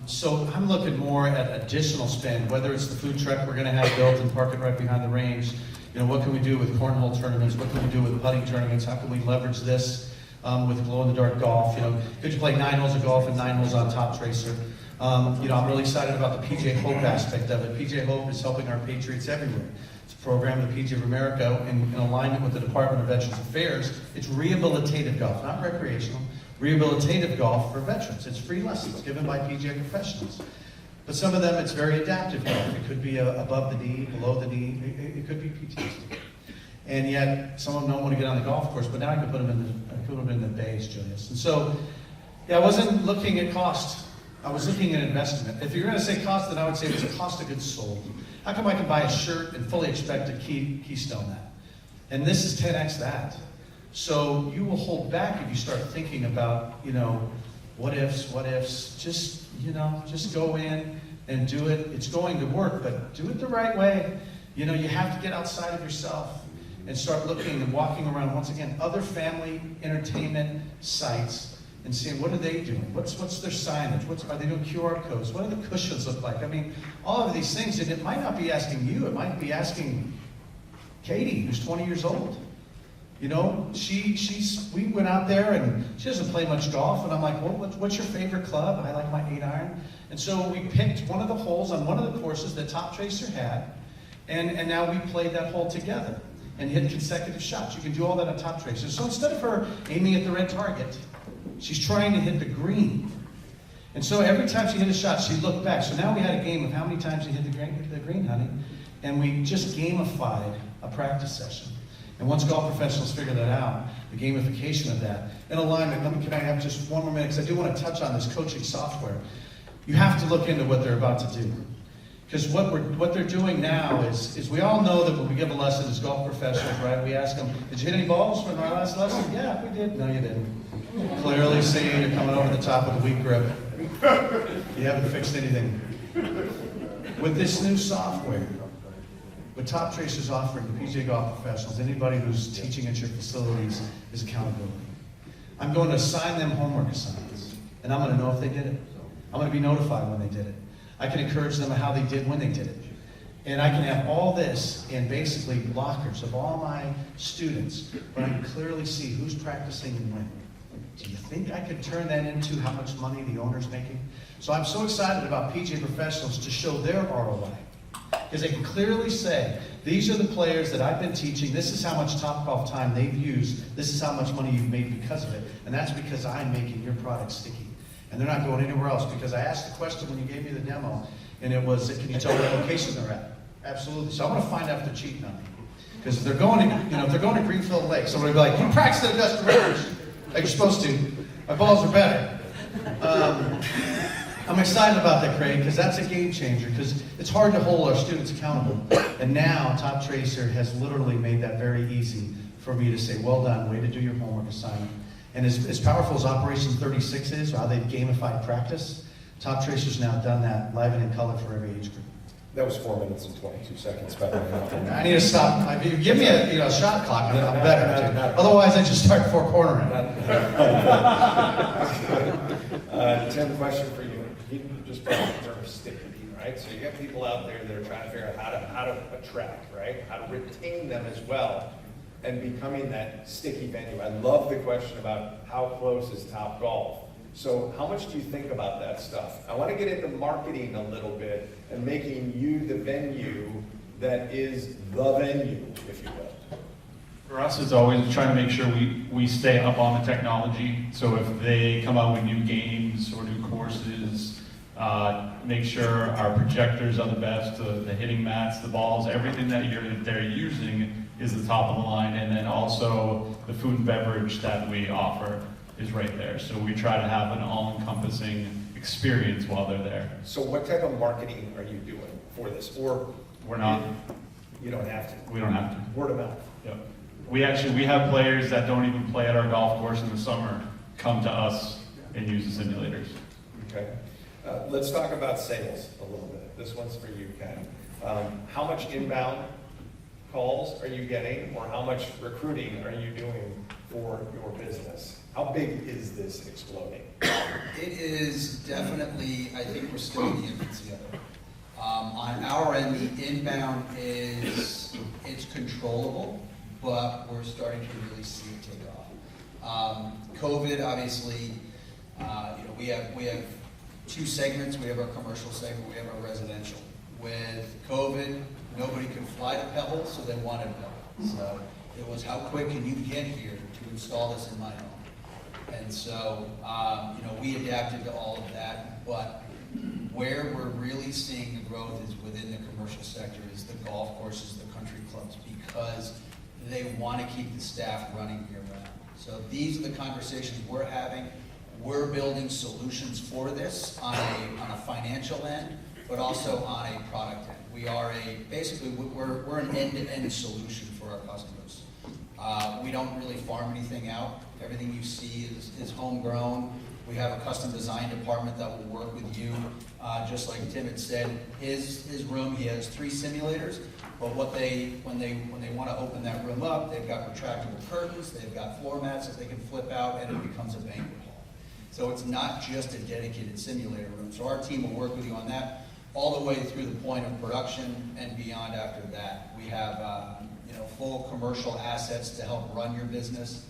So I'm looking more at additional spend, whether it's the food truck we're going to have built and park it right behind the range. What can we do with cornhole tournaments? What can we do with putting tournaments? How can we leverage this with glow-in-the-dark golf? Could you play 9 holes of golf and 9 holes on Toptracer? I'm really excited about the PGA Hope aspect of it. PGA Hope is helping our Patriots everywhere. It's a program of the PGA of America in alignment with the Department of Veterans Affairs. It's rehabilitative golf, not recreational. Rehabilitative golf for veterans. It's free lessons given by PGA professionals. But some of them, it's very adaptive golf. It could be above the knee, below the knee. It could be PTSD. And yet, some of them don't want to get on the golf course, but now I can put them in the bays, Julius. And so, I wasn't looking at cost. I was looking at investment. If you're going to say cost, then I would say it's a cost of goods sold. How come I can buy a shirt and fully expect to keystone that? And this is 10x that. So you will hold back if you start thinking about, what ifs. Just go in and do it. It's going to work, but do it the right way. You have to get outside of yourself and start looking and walking around, once again, other family entertainment sites and seeing what are they doing? What's their signage? Are they doing QR codes? What do the cushions look like? I mean, all of these things, and it might not be asking you, it might be asking Katie, who's 20 years old. We went out there and she doesn't play much golf, and I'm like, well, what's your favorite club? I like my 8-iron. And so we picked one of the holes on one of the courses that Toptracer had, and now we played that hole together and hit consecutive shots. You can do all that on Toptracer. So instead of her aiming at the red target, she's trying to hit the green. And so every time she hit a shot, she looked back. So now we had a game of how many times you hit the green, honey, and we just gamified a practice session. And once golf professionals figure that out, the gamification of that, in alignment, can I have just one more minute? Because I do want to touch on this coaching software. You have to look into what they're about to do. Because what they're doing now is we all know that when we give a lesson as golf professionals, right, we ask them, did you hit any balls from our last lesson? Yeah, we did. No, you didn't. Clearly seeing you're coming over the top with a weak grip. You haven't fixed anything. With this new software, what Toptracer's offering the PGA golf professionals, anybody who's teaching at your facilities, is accountability. I'm going to assign them homework assignments, and I'm going to know if they did it. I'm going to be notified when they did it. I can encourage them on how they did when they did it. And I can have all this in basically lockers of all my students, but I can clearly see who's practicing and when. Do you think I could turn that into how much money the owner's making? So I'm so excited about PGA professionals to show their ROI. Because they can clearly say, these are the players that I've been teaching, this is how much Topgolf time they've used, this is how much money you've made because of it, and that's because I'm making your product sticky. And they're not going anywhere else, because I asked the question when you gave me the demo, and it was, can you tell what location they're at? Absolutely. So I want to find out if they're cheating on me. Because if they're going to Greenfield Lake, somebody will be like, you practice at Augusta Range like you're supposed to. My balls are better. I'm excited about that, Craig, because that's a game changer, because it's hard to hold our students accountable. And now Toptracer has literally made that very easy for me to say, well done, way to do your homework assignment. And as powerful as Operation 36 is, or how they've gamified practice, Toptracer's now done that live and in color for every age group. That was 4 minutes and 22 seconds, by the way. I need to stop. If you give me a shot clock, I'm better. Otherwise, I just start four cornering. Tim, question for you. You just brought up the term sticky, right? So you got people out there that are trying to figure out how to attract, right? How to retain them as well, and becoming that sticky venue. I love the question about how close is Topgolf. So how much do you think about that stuff? I want to get into marketing a little bit and making you the venue that is the venue, if you will. For us, it's always trying to make sure we stay up on the technology. So if they come out with new games or new courses, make sure our projectors are the best, the hitting mats, the balls, everything that they're using is the top of the line. And then also the food and beverage that we offer is right there. So we try to have an all-encompassing experience while they're there. So what type of marketing are you doing for this? Or We're not. You don't have to. We don't have to. Word of mouth. Yep. We have players that don't even play at our golf course in the summer come to us and use the simulators. Okay. Let's talk about sales a little bit. This one's for you, Ken. How much inbound calls are you getting, or how much recruiting are you doing for your business? How big is this exploding? It is definitely, I think we're still in the infancy of it. On our end, the inbound it's controllable, but we're starting to really see it take off. COVID, obviously, we have two segments. We have our commercial segment, we have our residential. With COVID, nobody could fly to Pebble, so they wanted Pebble. So it was, how quick can you get here to install this in my home? And so, we adapted to all of that, but where we're really seeing the growth is within the commercial sector, is the golf courses, the country clubs, because they want to keep the staff running year-round. So these are the conversations we're having. We're building solutions for this on a financial end, but also on a product end. We are we're an end-to-end solution for our customers. We don't really farm anything out. Everything you see is homegrown. We have a custom design department that will work with you. Just like Tim had said, his room, he has 3 simulators, but when they want to open that room up, they've got retractable curtains, they've got floor mats that they can flip out, and it becomes a banquet hall. So it's not just a dedicated simulator room. So our team will work with you on that all the way through the point of production and beyond after that. We have full commercial assets to help run your business.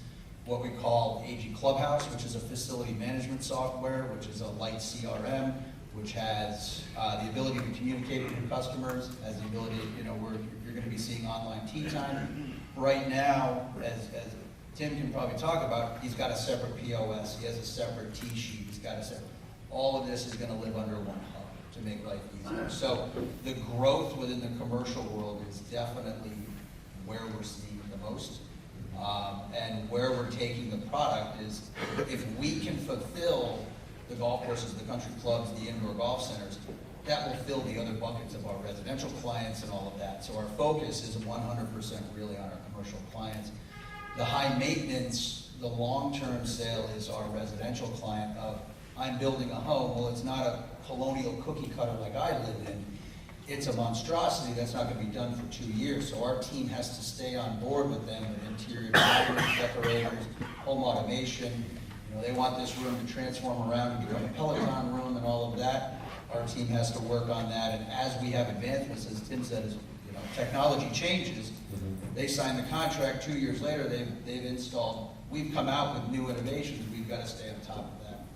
What we call AG Clubhouse, which is a facility management software, which is a light CRM, which has the ability to communicate with your customers, has the ability, you're going to be seeing online tee time. Right now, as Tim can probably talk about, he's got a separate POS, he has a separate tee sheet, he's got a separate, all of this is going to live under one hub to make life easier. So the growth within the commercial world is definitely where we're seeing the most. And where we're taking the product is, if we can fulfill the golf courses, the country clubs, the indoor golf centers, that will fill the other buckets of our residential clients and all of that. So our focus is 100% really on our commercial clients. The high maintenance, the long-term sale is our residential client of, I'm building a home. Well, it's not a colonial cookie cutter like I live in. It's a monstrosity that's not going to be done for 2 years. So our team has to stay on board with them with interior designers, decorators, home automation. They want this room to transform around and become a Peloton room and all of that. Our team has to work on that. And as we have advancements, as Tim said, as technology changes, they sign the contract. 2 years later, they've installed. We've come out with new innovations. We've got to stay on top of that.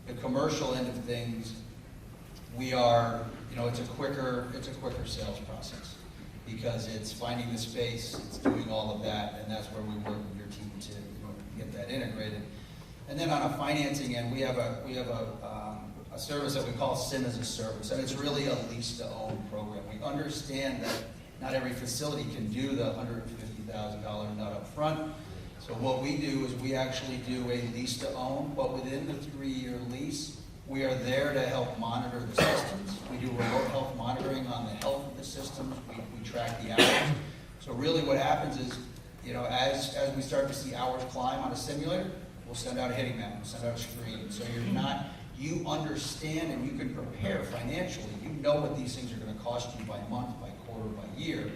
The commercial end of things, we are. It's a quicker sales process because it's finding the space, it's doing all of that, and that's where we work with your team to get that integrated. And then on a financing end, we have a service that we call Sim as a Service, and it's really a lease-to-own program. We understand that not every facility can do the $150,000 nut up front. So what we do is we actually do a lease to own, but within the 3-year lease, we are there to help monitor the systems. We do remote health monitoring on the health of the systems. We track the hours. So really what happens is, you know, as we start to see hours climb on a simulator, we'll send out a hitting map, we'll send out a screen. So you understand and you can prepare financially. You know what these things are going to cost you by month, by quarter, by year,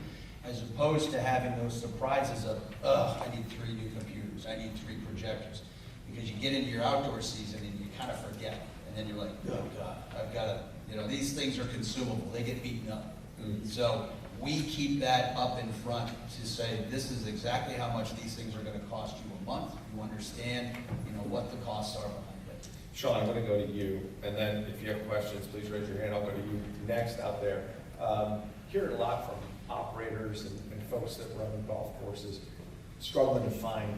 as opposed to having those surprises of, I need 3 new computers, I need 3 projectors. Because you get into your outdoor season and you kind of forget. And then you're like, oh God, I've got to, you know, these things are consumable. They get beaten up. So we keep that up in front to say, this is exactly how much these things are going to cost you a month. You understand, you know, what the costs are behind it. Sean, I'm going to go to you, and then if you have questions, please raise your hand. I'll go to you next out there. Hear a lot from operators and folks that run golf courses struggling to find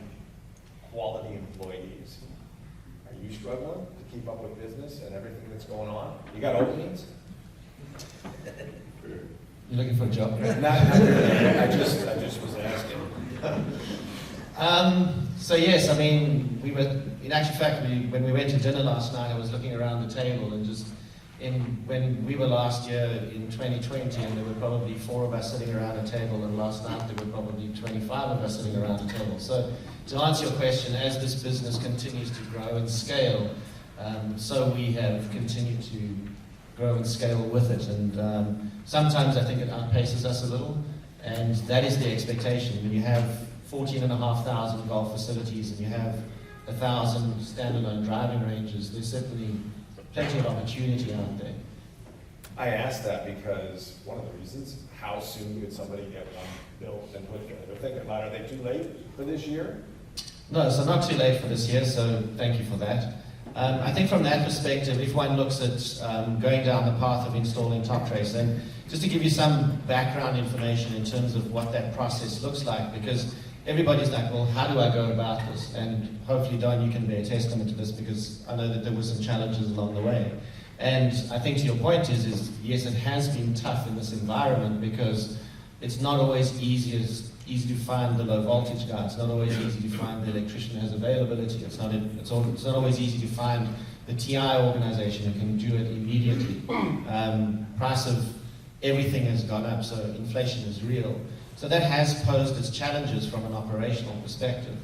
quality employees. Are you struggling to keep up with business and everything that's going on? You got openings? You're looking for a job? Not really. I just was asking. So yes, I mean, we were, in actual fact, when we went to dinner last night, I was looking around the table and just, when we were last year in 2020, and there were probably 4 of us sitting around a table, and last night there were probably 25 of us sitting around a table. So to answer your question, as this business continues to grow and scale, so we have continued to grow and scale with it. And sometimes I think it outpaces us a little, and that is the expectation. When you have 14,500 golf facilities and you have 1,000 standalone driving ranges, there's certainly plenty of opportunity out there. I asked that because one of the reasons, how soon could somebody get one built and put together? They're thinking about, are they too late for this year? No, so not too late for this year, so thank you for that. I think from that perspective, if one looks at going down the path of installing Toptracer, and just to give you some background information in terms of what that process looks like, because everybody's like, well, how do I go about this? And hopefully, Don, you can bear testament to this, because I know that there were some challenges along the way. And I think to your point is yes, it has been tough in this environment, because it's not always easy to find the low voltage guy. It's not always easy to find the electrician who has availability. It's not always easy to find the TI organization who can do it immediately. Price of everything has gone up, so inflation is real. So that has posed its challenges from an operational perspective.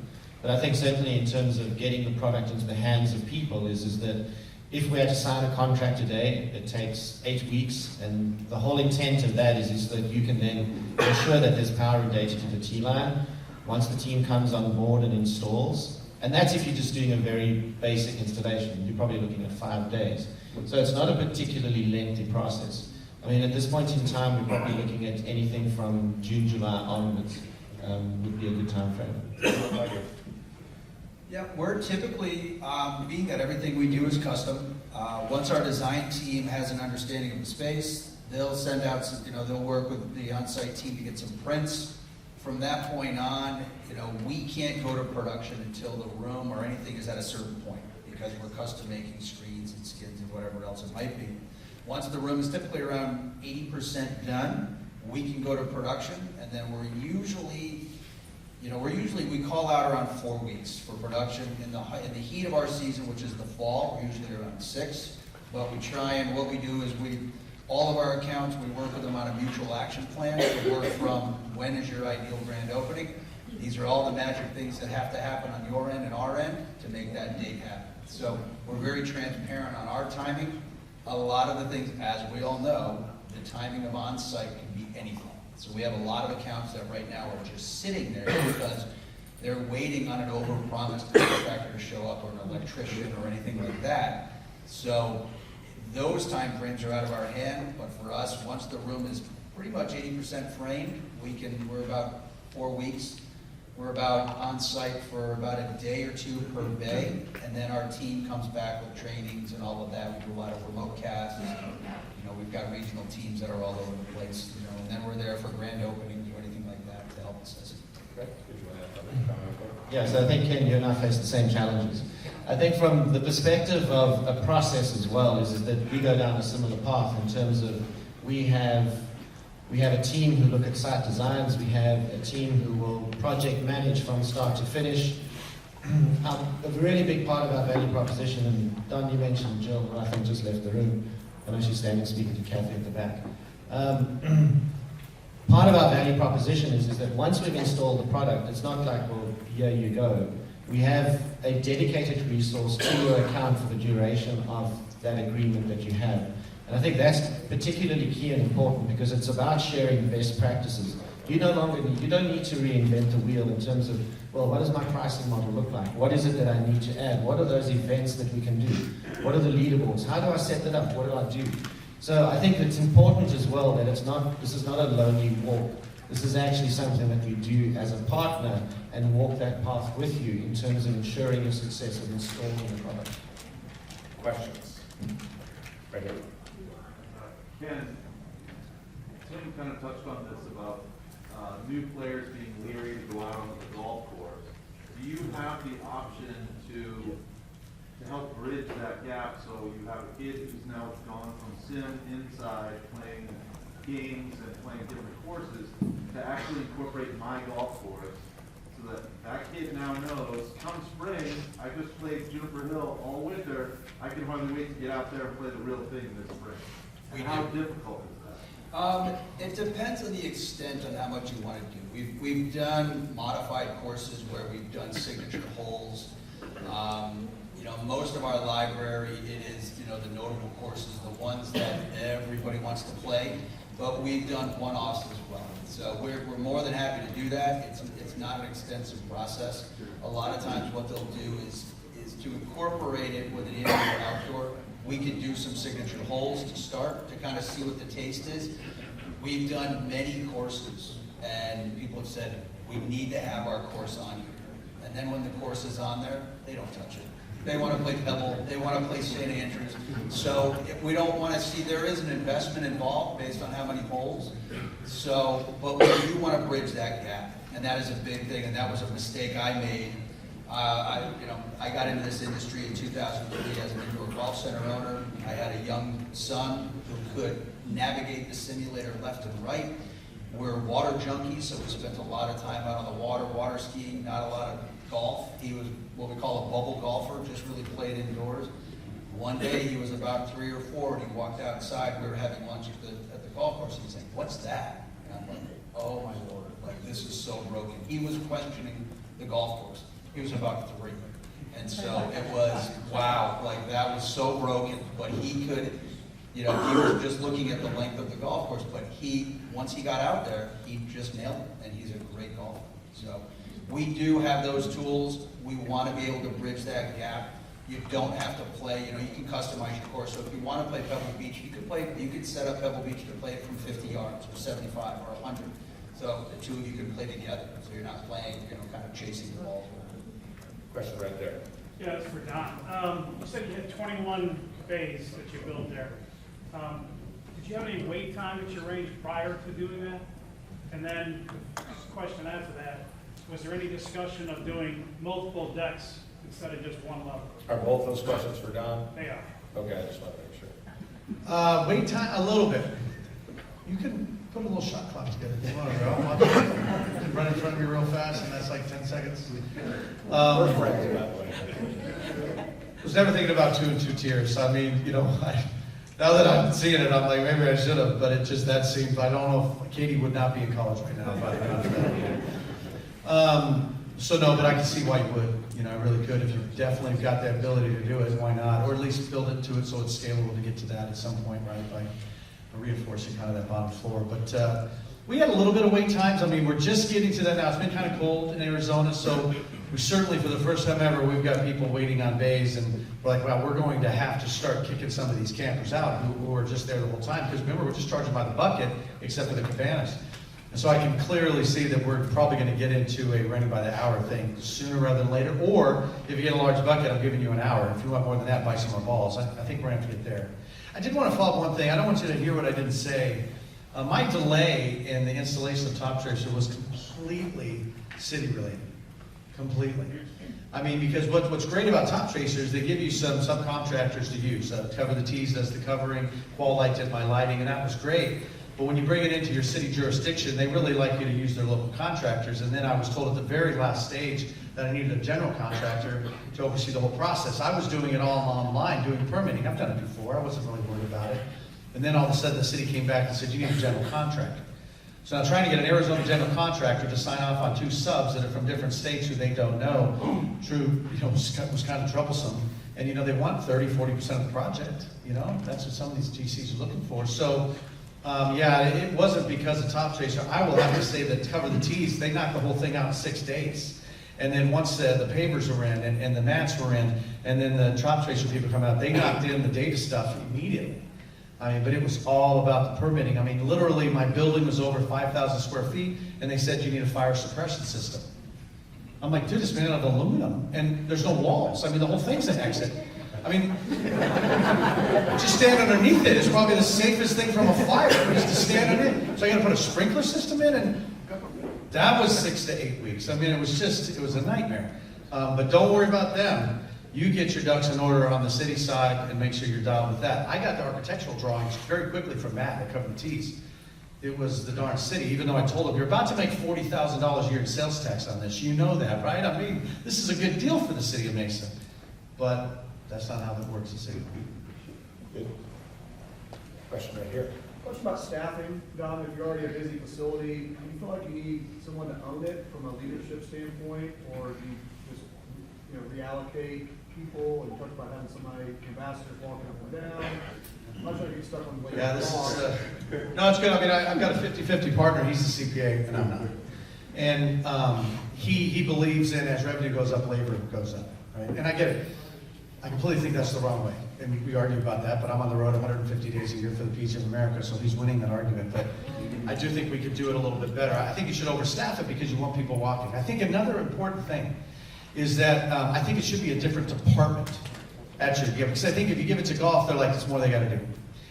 But I think certainly in terms of getting the product into the hands of people is that if we had to sign a contract today, it takes 8 weeks, and the whole intent of that is that you can then ensure that there's power and data to the T-line once the team comes on board and installs. And that's if you're just doing a very basic installation. You're probably looking at 5 days. So it's not a particularly lengthy process. I mean, at this point in time, we're probably looking at anything from June, July onwards would be a good time frame. Yeah, we're typically, being that everything we do is custom, once our design team has an understanding of the space, they'll send out, they'll work with the on-site team to get some prints. From that point on, we can't go to production until the room or anything is at a certain point, because we're custom making screens and skins and whatever else it might be. Once the room is typically around 80% done, we can go to production, and then we're usually, we call out around 4 weeks for production. In the heat of our season, which is the fall, we're usually around 6. But we try, and what we do is all of our accounts, we work with them on a mutual action plan to work from when is your ideal grand opening. These are all the magic things that have to happen on your end and our end to make that date happen. So we're very transparent on our timing. A lot of the things, as we all know, the timing of on-site can be anything. So we have a lot of accounts that right now are just sitting there because they're waiting on an overpromised contractor to show up, or an electrician or anything like that. So those time frames are out of our hand, but for us, once the room is pretty much 80% framed, we're about 4 weeks. We're about on site for about a day or 2 per bay, and then our team comes back with trainings and all of that. We do a lot of remote casts. We've got regional teams that are all over the place, and then we're there for grand openings or anything like that to help assist. Okay. Did you want to have a comment? Yeah, so I think, Ken, you and I face the same challenges. I think from the perspective of a process as well, is that we go down a similar path in terms of we have We have a team who look at site designs. We have a team who will project manage from start to finish. A really big part of our value proposition, and Don, you mentioned Jill, who I think just left the room. I know she's standing speaking to Kathy at the back. Part of our value proposition is that once we've installed the product, it's not like, well, here you go. We have a dedicated resource to account for the duration of that agreement that you have. And I think that's particularly key and important because it's about sharing best practices. You don't need to reinvent the wheel in terms of, well, what does my pricing model look like? What is it that I need to add? What are those events that we can do? What are the leaderboards? How do I set that up? What do I do? So I think it's important as well that this is not a lonely walk. This is actually something that we do as a partner and walk that path with you in terms of ensuring your success of installing the product. Questions? Right here. Ken, Tim kind of touched on this about new players being leery to go out on the golf course. Do you have the option to help bridge that gap so you have a kid who's now gone from sim inside playing games and playing different courses to actually incorporate my golf course so that that kid now knows come spring, I just played Juniper Hill all winter, I can hardly wait to get out there and play the real thing this spring. And how difficult is that? It depends on the extent on how much you want to do. We've done modified courses where we've done signature holes. Most of our library, it is, the notable courses, the ones that everybody wants to play, but we've done one-offs as well. So we're more than happy to do that. It's not an extensive process. A lot of times what they'll do is to incorporate it with an indoor or outdoor. We could do some signature holes to start, to kind of see what the taste is. We've done many courses, and people have said, we need to have our course on here. And then when the course is on there, they don't touch it. They want to play Pebble, they want to play St. Andrews. So if we don't want to see, there is an investment involved based on how many holes. So, but we do want to bridge that gap, and that is a big thing, and that was a mistake I made. I got into this industry in 2003 as an indoor golf center owner. I had a young son who could navigate the simulator left and right. We're water junkies, so we spent a lot of time out on the water skiing, not a lot of golf. He was what we call a bubble golfer, just really played indoors. One day he was about 3 or 4 and he walked outside. We were having lunch at the golf course and he's saying, "What's that?" And I'm like, "Oh my Lord, like this is so broken." He was questioning the golf course. He was about 3. And so it was, wow, like that was so broken, but he could, he was just looking at the length of the golf course, but once he got out there, he just nailed it, and he's a great golfer. So we do have those tools. We want to be able to bridge that gap. You don't have to play, you can customize your course. So if you want to play Pebble Beach, you could set up Pebble Beach to play it from 50 yards or 75 or 100. So the two of you can play together. So you're not playing, kind of chasing the ball. Question right there. Yeah, it's for Don. You said you had 21 bays that you built there. Did you have any wait time at your range prior to doing that? And then, question after that, was there any discussion of doing multiple decks instead of just one level? Are both those questions for Don? They are. Okay, I just want to make sure. Wait time, a little bit. You can put a little shot clock together if you want to, bro. You can run in front of me real fast, and that's like 10 seconds. We're friends that way. I was never thinking about 2 and 2 tiers. I mean, now that I'm seeing it, I'm like, maybe I should have, but it just, that seems, I don't know if Katie would not be in college right now if I had done that. So no, but I can see why you would. I really could. If you've definitely got the ability to do it, why not? Or at least build it to it so it's scalable to get to that at some point, right? By reinforcing kind of that bottom floor. But we had a little bit of wait times. I mean, we're just getting to that now. It's been kind of cold in Arizona, so we certainly, for the first time ever, we've got people waiting on bays, and we're like, wow, we're going to have to start kicking some of these campers out who are just there the whole time. Because remember, we're just charging by the bucket, except for the cabanas. And so I can clearly see that we're probably going to get into a running by the hour thing sooner rather than later. Or if you get a large bucket, I'm giving you an hour. If you want more than that, buy some more balls. I think we're going to have to get there. I did want to follow up one thing. I don't want you to hear what I didn't say. My delay in the installation of Toptracer was completely city related. Completely. I mean, because what's great about Toptracer is they give you some subcontractors to use. Cover the Tees does the covering, Qual Light did my lighting, and that was great. But when you bring it into your city jurisdiction, they really like you to use their local contractors. And then I was told at the very last stage that I needed a general contractor to oversee the whole process. I was doing it all online, doing permitting. I've done it before. I wasn't really worried about it. And then all of a sudden the city came back and said, you need a general contractor. So I'm trying to get an Arizona general contractor to sign off on 2 subs that are from different states who they don't know. True, was kind of troublesome. And they want 30–40% of the project. That's what some of these GCs are looking for. So yeah, it wasn't because of Toptracer. I will have to say that to cover the tees, they knocked the whole thing out in 6 days. And then once the pavers were in and the mats were in, and then the Toptracer people come out, they knocked in the data stuff immediately. But it was all about the permitting. Literally, my building was over 5,000 square feet, and they said you need a fire suppression system. I'm like, dude, it's made out of aluminum, and there's no walls. The whole thing's an exit. Just stand underneath it is probably the safest thing from a fire, is to stand underneath. So I got to put a sprinkler system in, and that was 6 to 8 weeks. It was a nightmare. But don't worry about them. You get your ducks in order on the city side and make sure you're dialed with that. I got the architectural drawings very quickly from Matt that covered the tees. It was the darn city, even though I told him, you're about to make $40,000 a year in sales tax on this. You know that, right? This is a good deal for the city of Mesa. But that's not how that works in the city. Good. Question right here. Question about staffing, Don. If you're already a busy facility, do you feel like you need someone to own it from a leadership standpoint, or do you just reallocate people and talk about having somebody, ambassadors walking up and down? I'm not trying to get stuck on the way. Yeah, this is no, it's good. I've got a 50-50 partner. He's the CPA, and I'm not. And he believes in, as revenue goes up, labor goes up. Right? And I get it. I completely think that's the wrong way. And we argue about that, but I'm on the road 150 days a year for the PGA of America, so he's winning that argument. But I do think we could do it a little bit better. I think you should overstaff it because you want people walking. I think another important thing is that I think it should be a different department at your gym. Because I think if you give it to golf, they're like, that's more they got to do.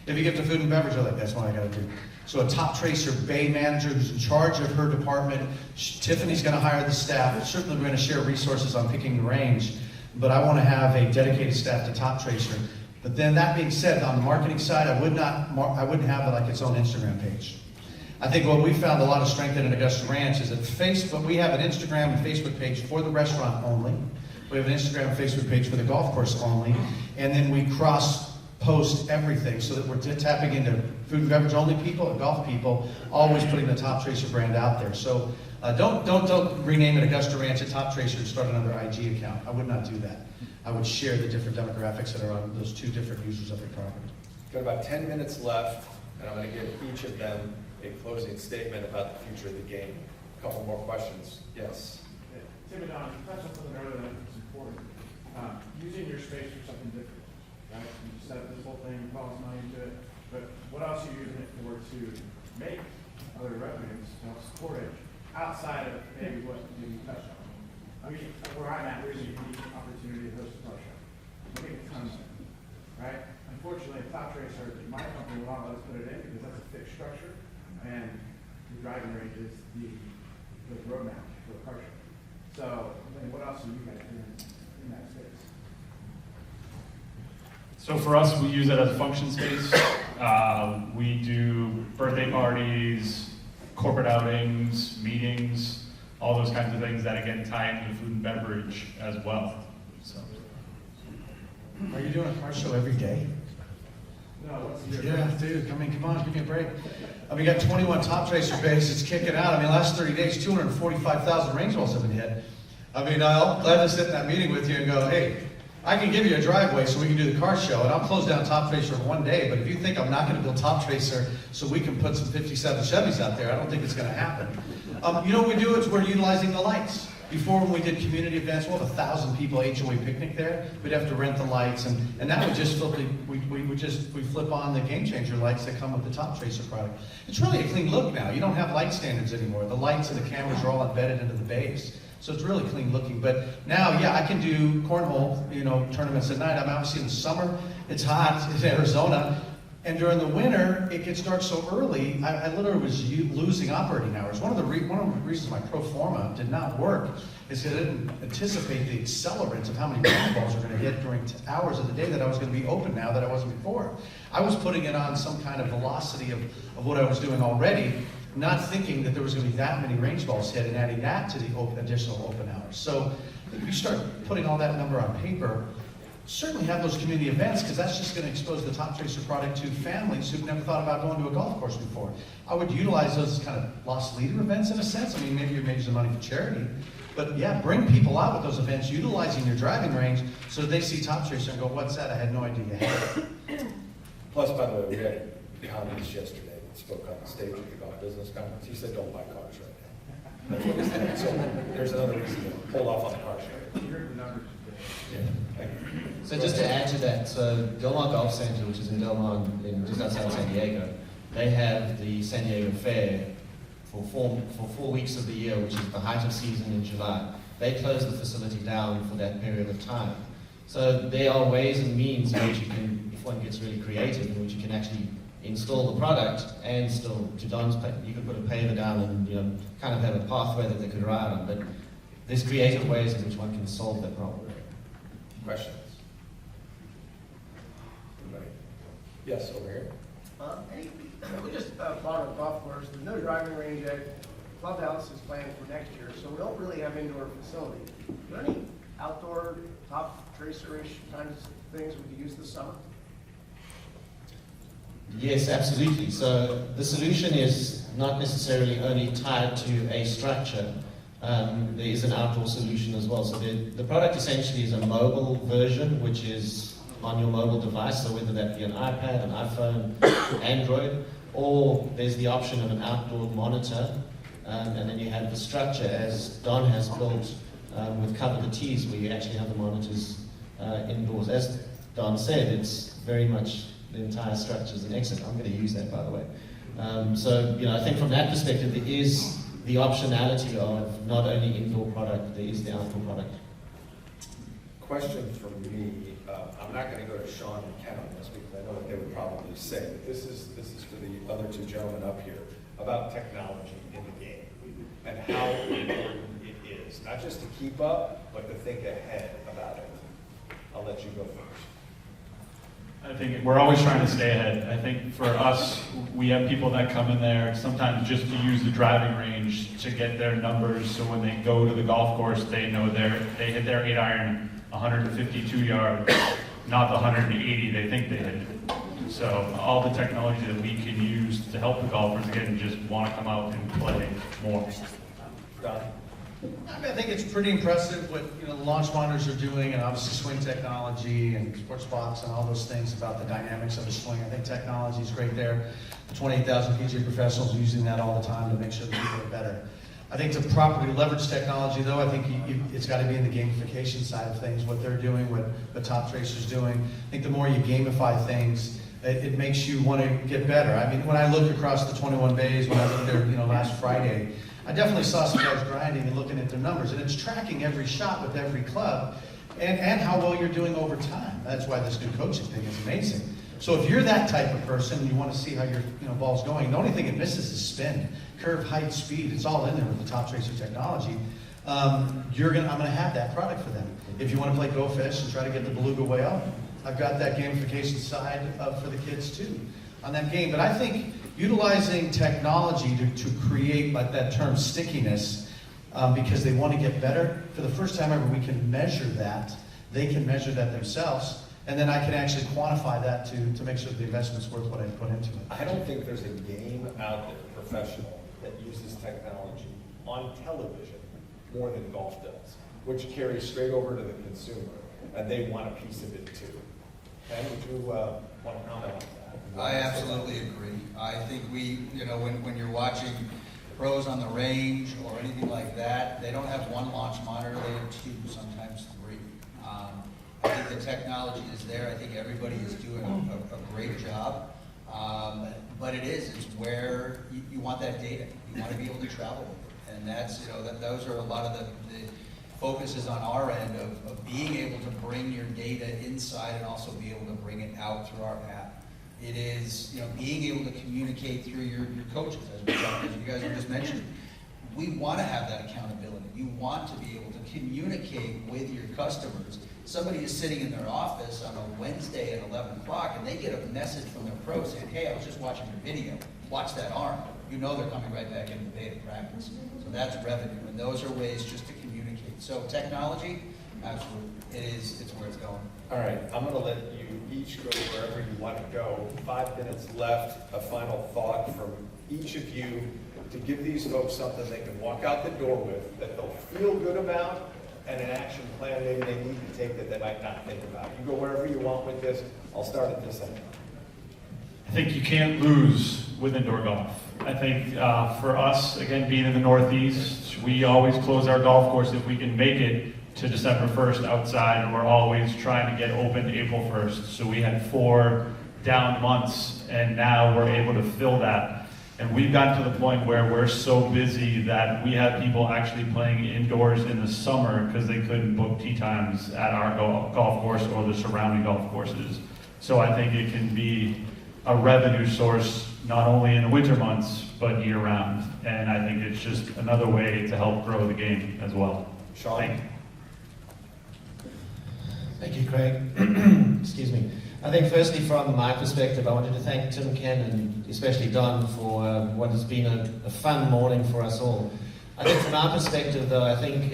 If you give it to food and beverage, they're like, that's more I got to do. So a Toptracer Bay manager who's in charge of her department. Tiffany's going to hire the staff. Certainly we're going to share resources on picking the range. But I want to have a dedicated staff to Toptracer. But then that being said, on the marketing side, I wouldn't have it like its own Instagram page. I think what we found a lot of strength in at Augusta Ranch is that Facebook, we have an Instagram and Facebook page for the restaurant only. We have an Instagram and Facebook page for the golf course only. And then we cross-post everything so that we're tapping into food and beverage only people and golf people, always putting the Toptracer brand out there. So don't rename it Augusta Ranch at Toptracer and start another IG account. I would not do that. I would share the different demographics that are on those 2 different users of the property. Got about 10 minutes left, and I'm going to give each of them a closing statement about the future of the game. A couple more questions. Yes. Tim and Don, you touched on something earlier that was important. Using your space for something different, right? You set up this whole thing, you cost money into it, but what else are you using it for to make other revenues to help support it outside of maybe what you touched on? Where I'm at, there's a unique opportunity to host a car show. I think a ton of it, right? Unfortunately, a Toptracer, my company will not let us put it in because that's a fixed structure, and the driving range is the roadmap for the car show. So, what else are you guys doing in that space? So for us, we use it as a function space. We do birthday parties, corporate outings, meetings, all those kinds of things that again tie into food and beverage as well. So. Are you doing a car show every day? No, what's the Yeah, dude, come on, give me a break. We got 21 Toptracer bays, it's kicking out. Last 30 days, 245,000 range balls have been hit. I'm glad to sit in that meeting with you and go, hey, I can give you a driveway so we can do the car show, and I'll close down Toptracer in 1 day, but if you think I'm not going to build Toptracer so we can put some 57 Chevys out there, I don't think it's going to happen. You know what we do is we're utilizing the lights. Before, when we did community events, we'll have 1,000 people HOA picnic there. We'd have to rent the lights, and that would just flip. We flip on the game changer lights that come with the Toptracer product. It's really a clean look now. You don't have light standards anymore. The lights and the cameras are all embedded into the bays, so it's really clean looking. But now, yeah, I can do cornhole, tournaments at night. Obviously in the summer, it's hot in Arizona. And during the winter, it gets dark so early, I literally was losing operating hours. One of the reasons my pro forma did not work is because I didn't anticipate the accelerants of how many golf balls are going to hit during hours of the day that I was going to be open now that I wasn't before. I was putting it on some kind of velocity of what I was doing already, not thinking that there was going to be that many range balls hit and adding that to the additional open hours. So if you start putting all that number on paper, certainly have those community events, because that's just going to expose the Toptracer product to families who've never thought about going to a golf course before. I would utilize those as kind of lost leader events in a sense. I mean, maybe you're making some money for charity, but yeah, bring people out with those events, utilizing your driving range, so they see Toptracer and go, what's that? I had no idea you had it. Plus, by the way, we had Don Rea yesterday that spoke on the stage at the golf business conference. He said, don't buy cars right now. That's what he said. So there's another reason to hold off on the car show. You heard the numbers today. Yeah. Thank you. So just to add to that, so Del Mar Golf Center, which is in Del Mar, just outside San Diego, they have the San Diego Fair for 4 weeks of the year, which is the height of season in July. They close the facility down for that period of time. So there are ways and means in which you can, if one gets really creative, in which you can actually install the product and still, to Don's point, you could put a paver down and kind of have a pathway that they could ride on. But there's creative ways in which one can solve that problem. Questions? Anybody? Yes, over here. We just bought a golf course. There's no driving range yet. Clubhouse is planned for next year, so we don't really have indoor facility. Are there any outdoor Toptracer-ish kinds of things we could use this summer? Yes, absolutely. So the solution is not necessarily only tied to a structure. There is an outdoor solution as well. So the product essentially is a mobile version, which is on your mobile device, so whether that be an iPad, an iPhone, Android, or there's the option of an outdoor monitor, and then you have the structure as Don has built with Cover the Tees, where you actually have the monitors indoors. As Don said, it's very much the entire structure is an exit. I'm going to use that, by the way. So, I think from that perspective, there is the optionality of not only indoor product, there is the outdoor product. Question for me, I'm not going to go to Shaun and Ken on this because I know what they would probably say, but this is for the other two gentlemen up here about technology in the game and how important it is, not just to keep up, but to think ahead about it. I'll let you go first. I think we're always trying to stay ahead. I think for us, we have people that come in there sometimes just to use the driving range to get their numbers, so when they go to the golf course, they know they hit their 8-iron 152 yards, not the 180 they think they hit. So all the technology that we can use to help the golfers, again, just want to come out and play more. Don? I think it's pretty impressive what the launch monitors are doing, and obviously swing technology and sports box and all those things about the dynamics of the swing. I think technology is great there. The 28,000 PGA professionals are using that all the time to make sure that people are better. I think to properly leverage technology, though, I think it's got to be in the gamification side of things, what they're doing, what Toptracer's doing. I think the more you gamify things, it makes you want to get better. I mean, when I look across the 21 bays, when I looked there, last Friday, I definitely saw some guys grinding and looking at their numbers, and it's tracking every shot with every club and how well you're doing over time. That's why this new coaching thing is amazing. So if you're that type of person, you want to see how your ball's going, the only thing it misses is spin, curve, height, speed. It's all in there with the Toptracer technology. I'm going to have that product for them. If you want to play Go Fish and try to get the beluga whale, I've got that gamification side for the kids too on that game. But I think utilizing technology to create like that term stickiness, because they want to get better. For the first time ever, we can measure that. They can measure that themselves, and then I can actually quantify that to make sure the investment's worth what I put into it. I don't think there's a game out there, professional, that uses technology on television more than golf does, which carries straight over to the consumer, and they want a piece of it too. Ken, would you want to comment on that? I absolutely agree. I think when you're watching pros on the range or anything like that, they don't have one launch monitor, they have two, sometimes three. I think the technology is there. I think everybody is doing a great job. But it's where you want that data. You want to be able to travel with it. And that's, those are a lot of the focuses on our end of being able to bring your data inside and also be able to bring it out through our app. It is, you know, being able to communicate through your coaches, as you guys have just mentioned. We want to have that accountability. You want to be able to communicate with your customers. Somebody is sitting in their office on a Wednesday at 11 o'clock and they get a message from their pro saying, hey, I was just watching your video. Watch that arm. You know they're coming right back into the beta practice. So that's revenue, and those are ways just to communicate. So technology, absolutely, it's where it's going. All right, I'm gonna let you each go wherever you want to go. 5 minutes left, a final thought from each of you to give these folks something they can walk out the door with, that they'll feel good about, and an action plan maybe they need to take that they might not think about. You go wherever you want with this. I'll start at this end. I think you can't lose with indoor golf. I think for us, again, being in the Northeast, we always close our golf course if we can make it to December 1st outside, and we're always trying to get open April 1st. So we had 4 down months, and now we're able to fill that. And we've gotten to the point where we're so busy that we have people actually playing indoors in the summer because they couldn't book tee times at our golf course or the surrounding golf courses. So I think it can be a revenue source not only in the winter months, but year round. And I think it's just another way to help grow the game as well. Shaun? Thank you. Thank you, Craig. Excuse me. I think firstly from my perspective, I wanted to thank Tim, Ken, and especially Don for what has been a fun morning for us all. I think from our perspective though, I think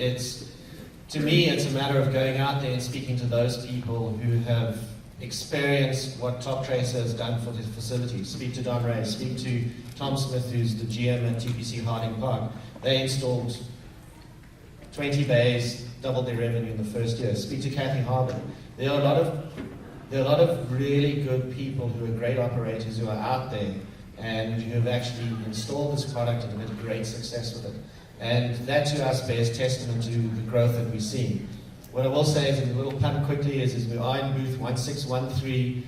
to me, it's a matter of going out there and speaking to those people who have experienced what Toptracer has done for this facility. Speak to Don Rea, speak to Tom Smith, who's the GM at TPC Harding Park. They installed 20 bays, doubled their revenue in the first year. Speak to Kathy Harbour. There are a lot of really good people who are great operators who are out there and who have actually installed this product and had great success with it. And that to us bears testament to the growth that we're seeing. What I will say is, a little pun quickly, is we are in booth 1613.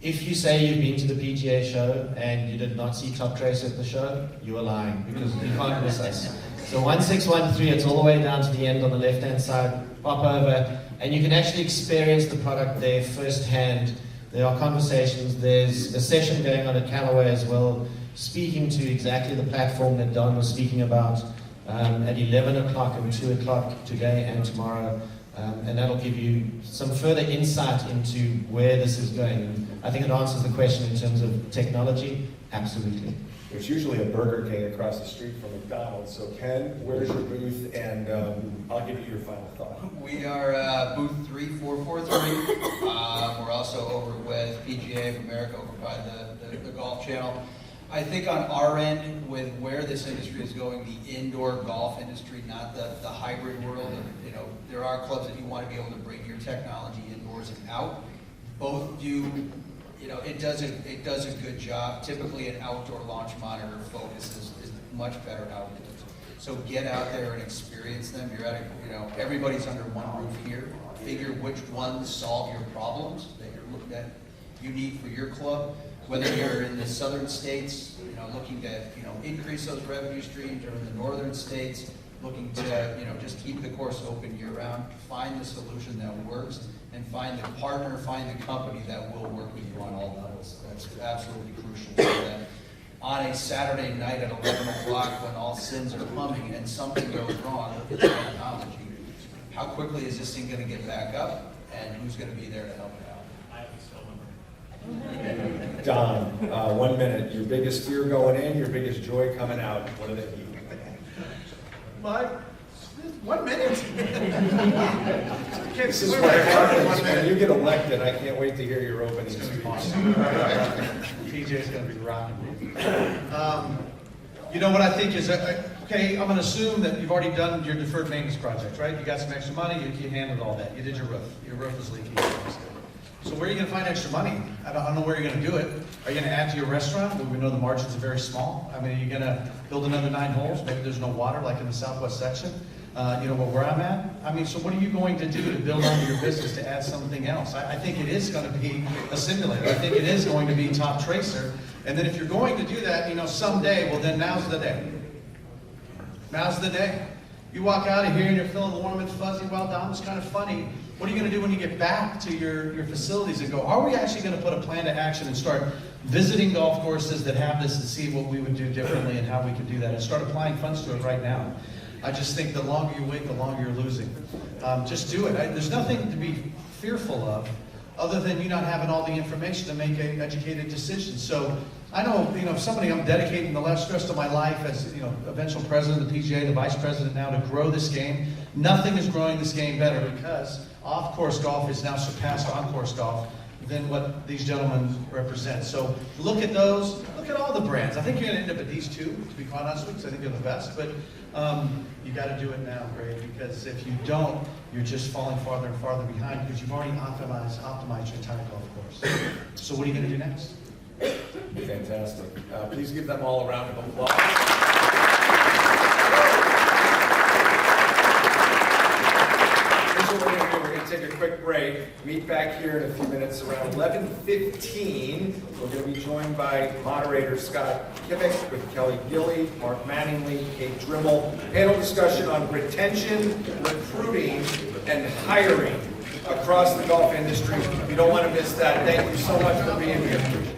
If you say you've been to the PGA show and you did not see Toptracer at the show, you are lying, because you can't miss us. So 1613, it's all the way down to the end on the left-hand side. Pop over, and you can actually experience the product there firsthand. There are conversations. There's a session going on at Callaway as well, speaking to exactly the platform that Don was speaking about at 11 o'clock and 2 o'clock today and tomorrow. And that'll give you some further insight into where this is going. And I think it answers the question in terms of technology. Absolutely. There's usually a Burger King across the street from McDonald's. So Ken, where's your booth? And I'll give you your final thought. We are booth 3443. We're also over with PGA of America over by the Golf Channel. I think on our end, with where this industry is going, the indoor golf industry, not the hybrid world, you know, there are clubs that you want to be able to bring your technology indoors and out. Both do, you know, it does a good job. Typically, an outdoor launch monitor focus is much better outdoors. So get out there and experience them. You're at you know, everybody's under one roof here. Figure which ones solve your problems that you need for your club. Whether you're in the southern states, you know, looking to, you know, increase those revenue streams, or in the northern states, looking to, you know, just keep the course open year round, find the solution that works, and find the partner, find the company that will work with you on all levels. That's absolutely crucial. So that on a Saturday night at 11 o'clock, when all sins are humming and something goes wrong with the technology, how quickly is this thing going to get back up, and who's going to be there to help it out? Don, 1 minute. Your biggest fear going in, your biggest joy coming out. What do they be? My 1 minute. This is what happens when you get elected. I can't wait to hear your opening speech. PJ's going to be rocking. You know what I think is, okay, I'm going to assume that you've already done your deferred maintenance project, right? You got some extra money, you handled all that. You did your roof. Your roof is leaking. So where are you going to find extra money? I don't know where you're going to do it. Are you going to add to your restaurant? Well, we know the margins are very small. I mean, are you going to build another 9 holes? Maybe there's no water like in the southwest section. You know, where I'm at? I mean, so what are you going to do to build on your business to add something else? I think it is going to be a simulator. I think it is going to be Toptracer. And then if you're going to do that, you know, someday, well then now's the day. Now's the day. You walk out of here and you're feeling warm and fuzzy. Well, Don, it's kind of funny. What are you going to do when you get back to your facilities and go, are we actually going to put a plan to action and start visiting golf courses that have this and see what we would do differently and how we could do that and start applying funds to it right now? I just think the longer you wait, the longer you're losing. Just do it. There's nothing to be fearful of other than you not having all the information to make an educated decision. So I know, if somebody, I'm dedicating the rest of my life as, eventual president of the PGA, the vice president now, to grow this game. Nothing is growing this game better because off-course golf has now surpassed on-course golf than what these gentlemen represent. So look at those, look at all the brands. I think you're gonna end up at these two, to be quite honest with you, because I think they're the best, but you gotta do it now, Greg, because if you don't, you're just falling farther and farther behind because you've already optimized your entire golf course. So what are you gonna do next? Fantastic. Please give them all a round of applause. Here's what we're going to do. We're going to take a quick break. Meet back here in a few minutes around 11:15. We're going to be joined by moderator Scott Kivek with Kelly Gilly, Mark Manningly, Kate Drimmel. Panel discussion on retention, recruiting, and hiring across the golf industry. You don't want to miss that. Thank you so much for being here.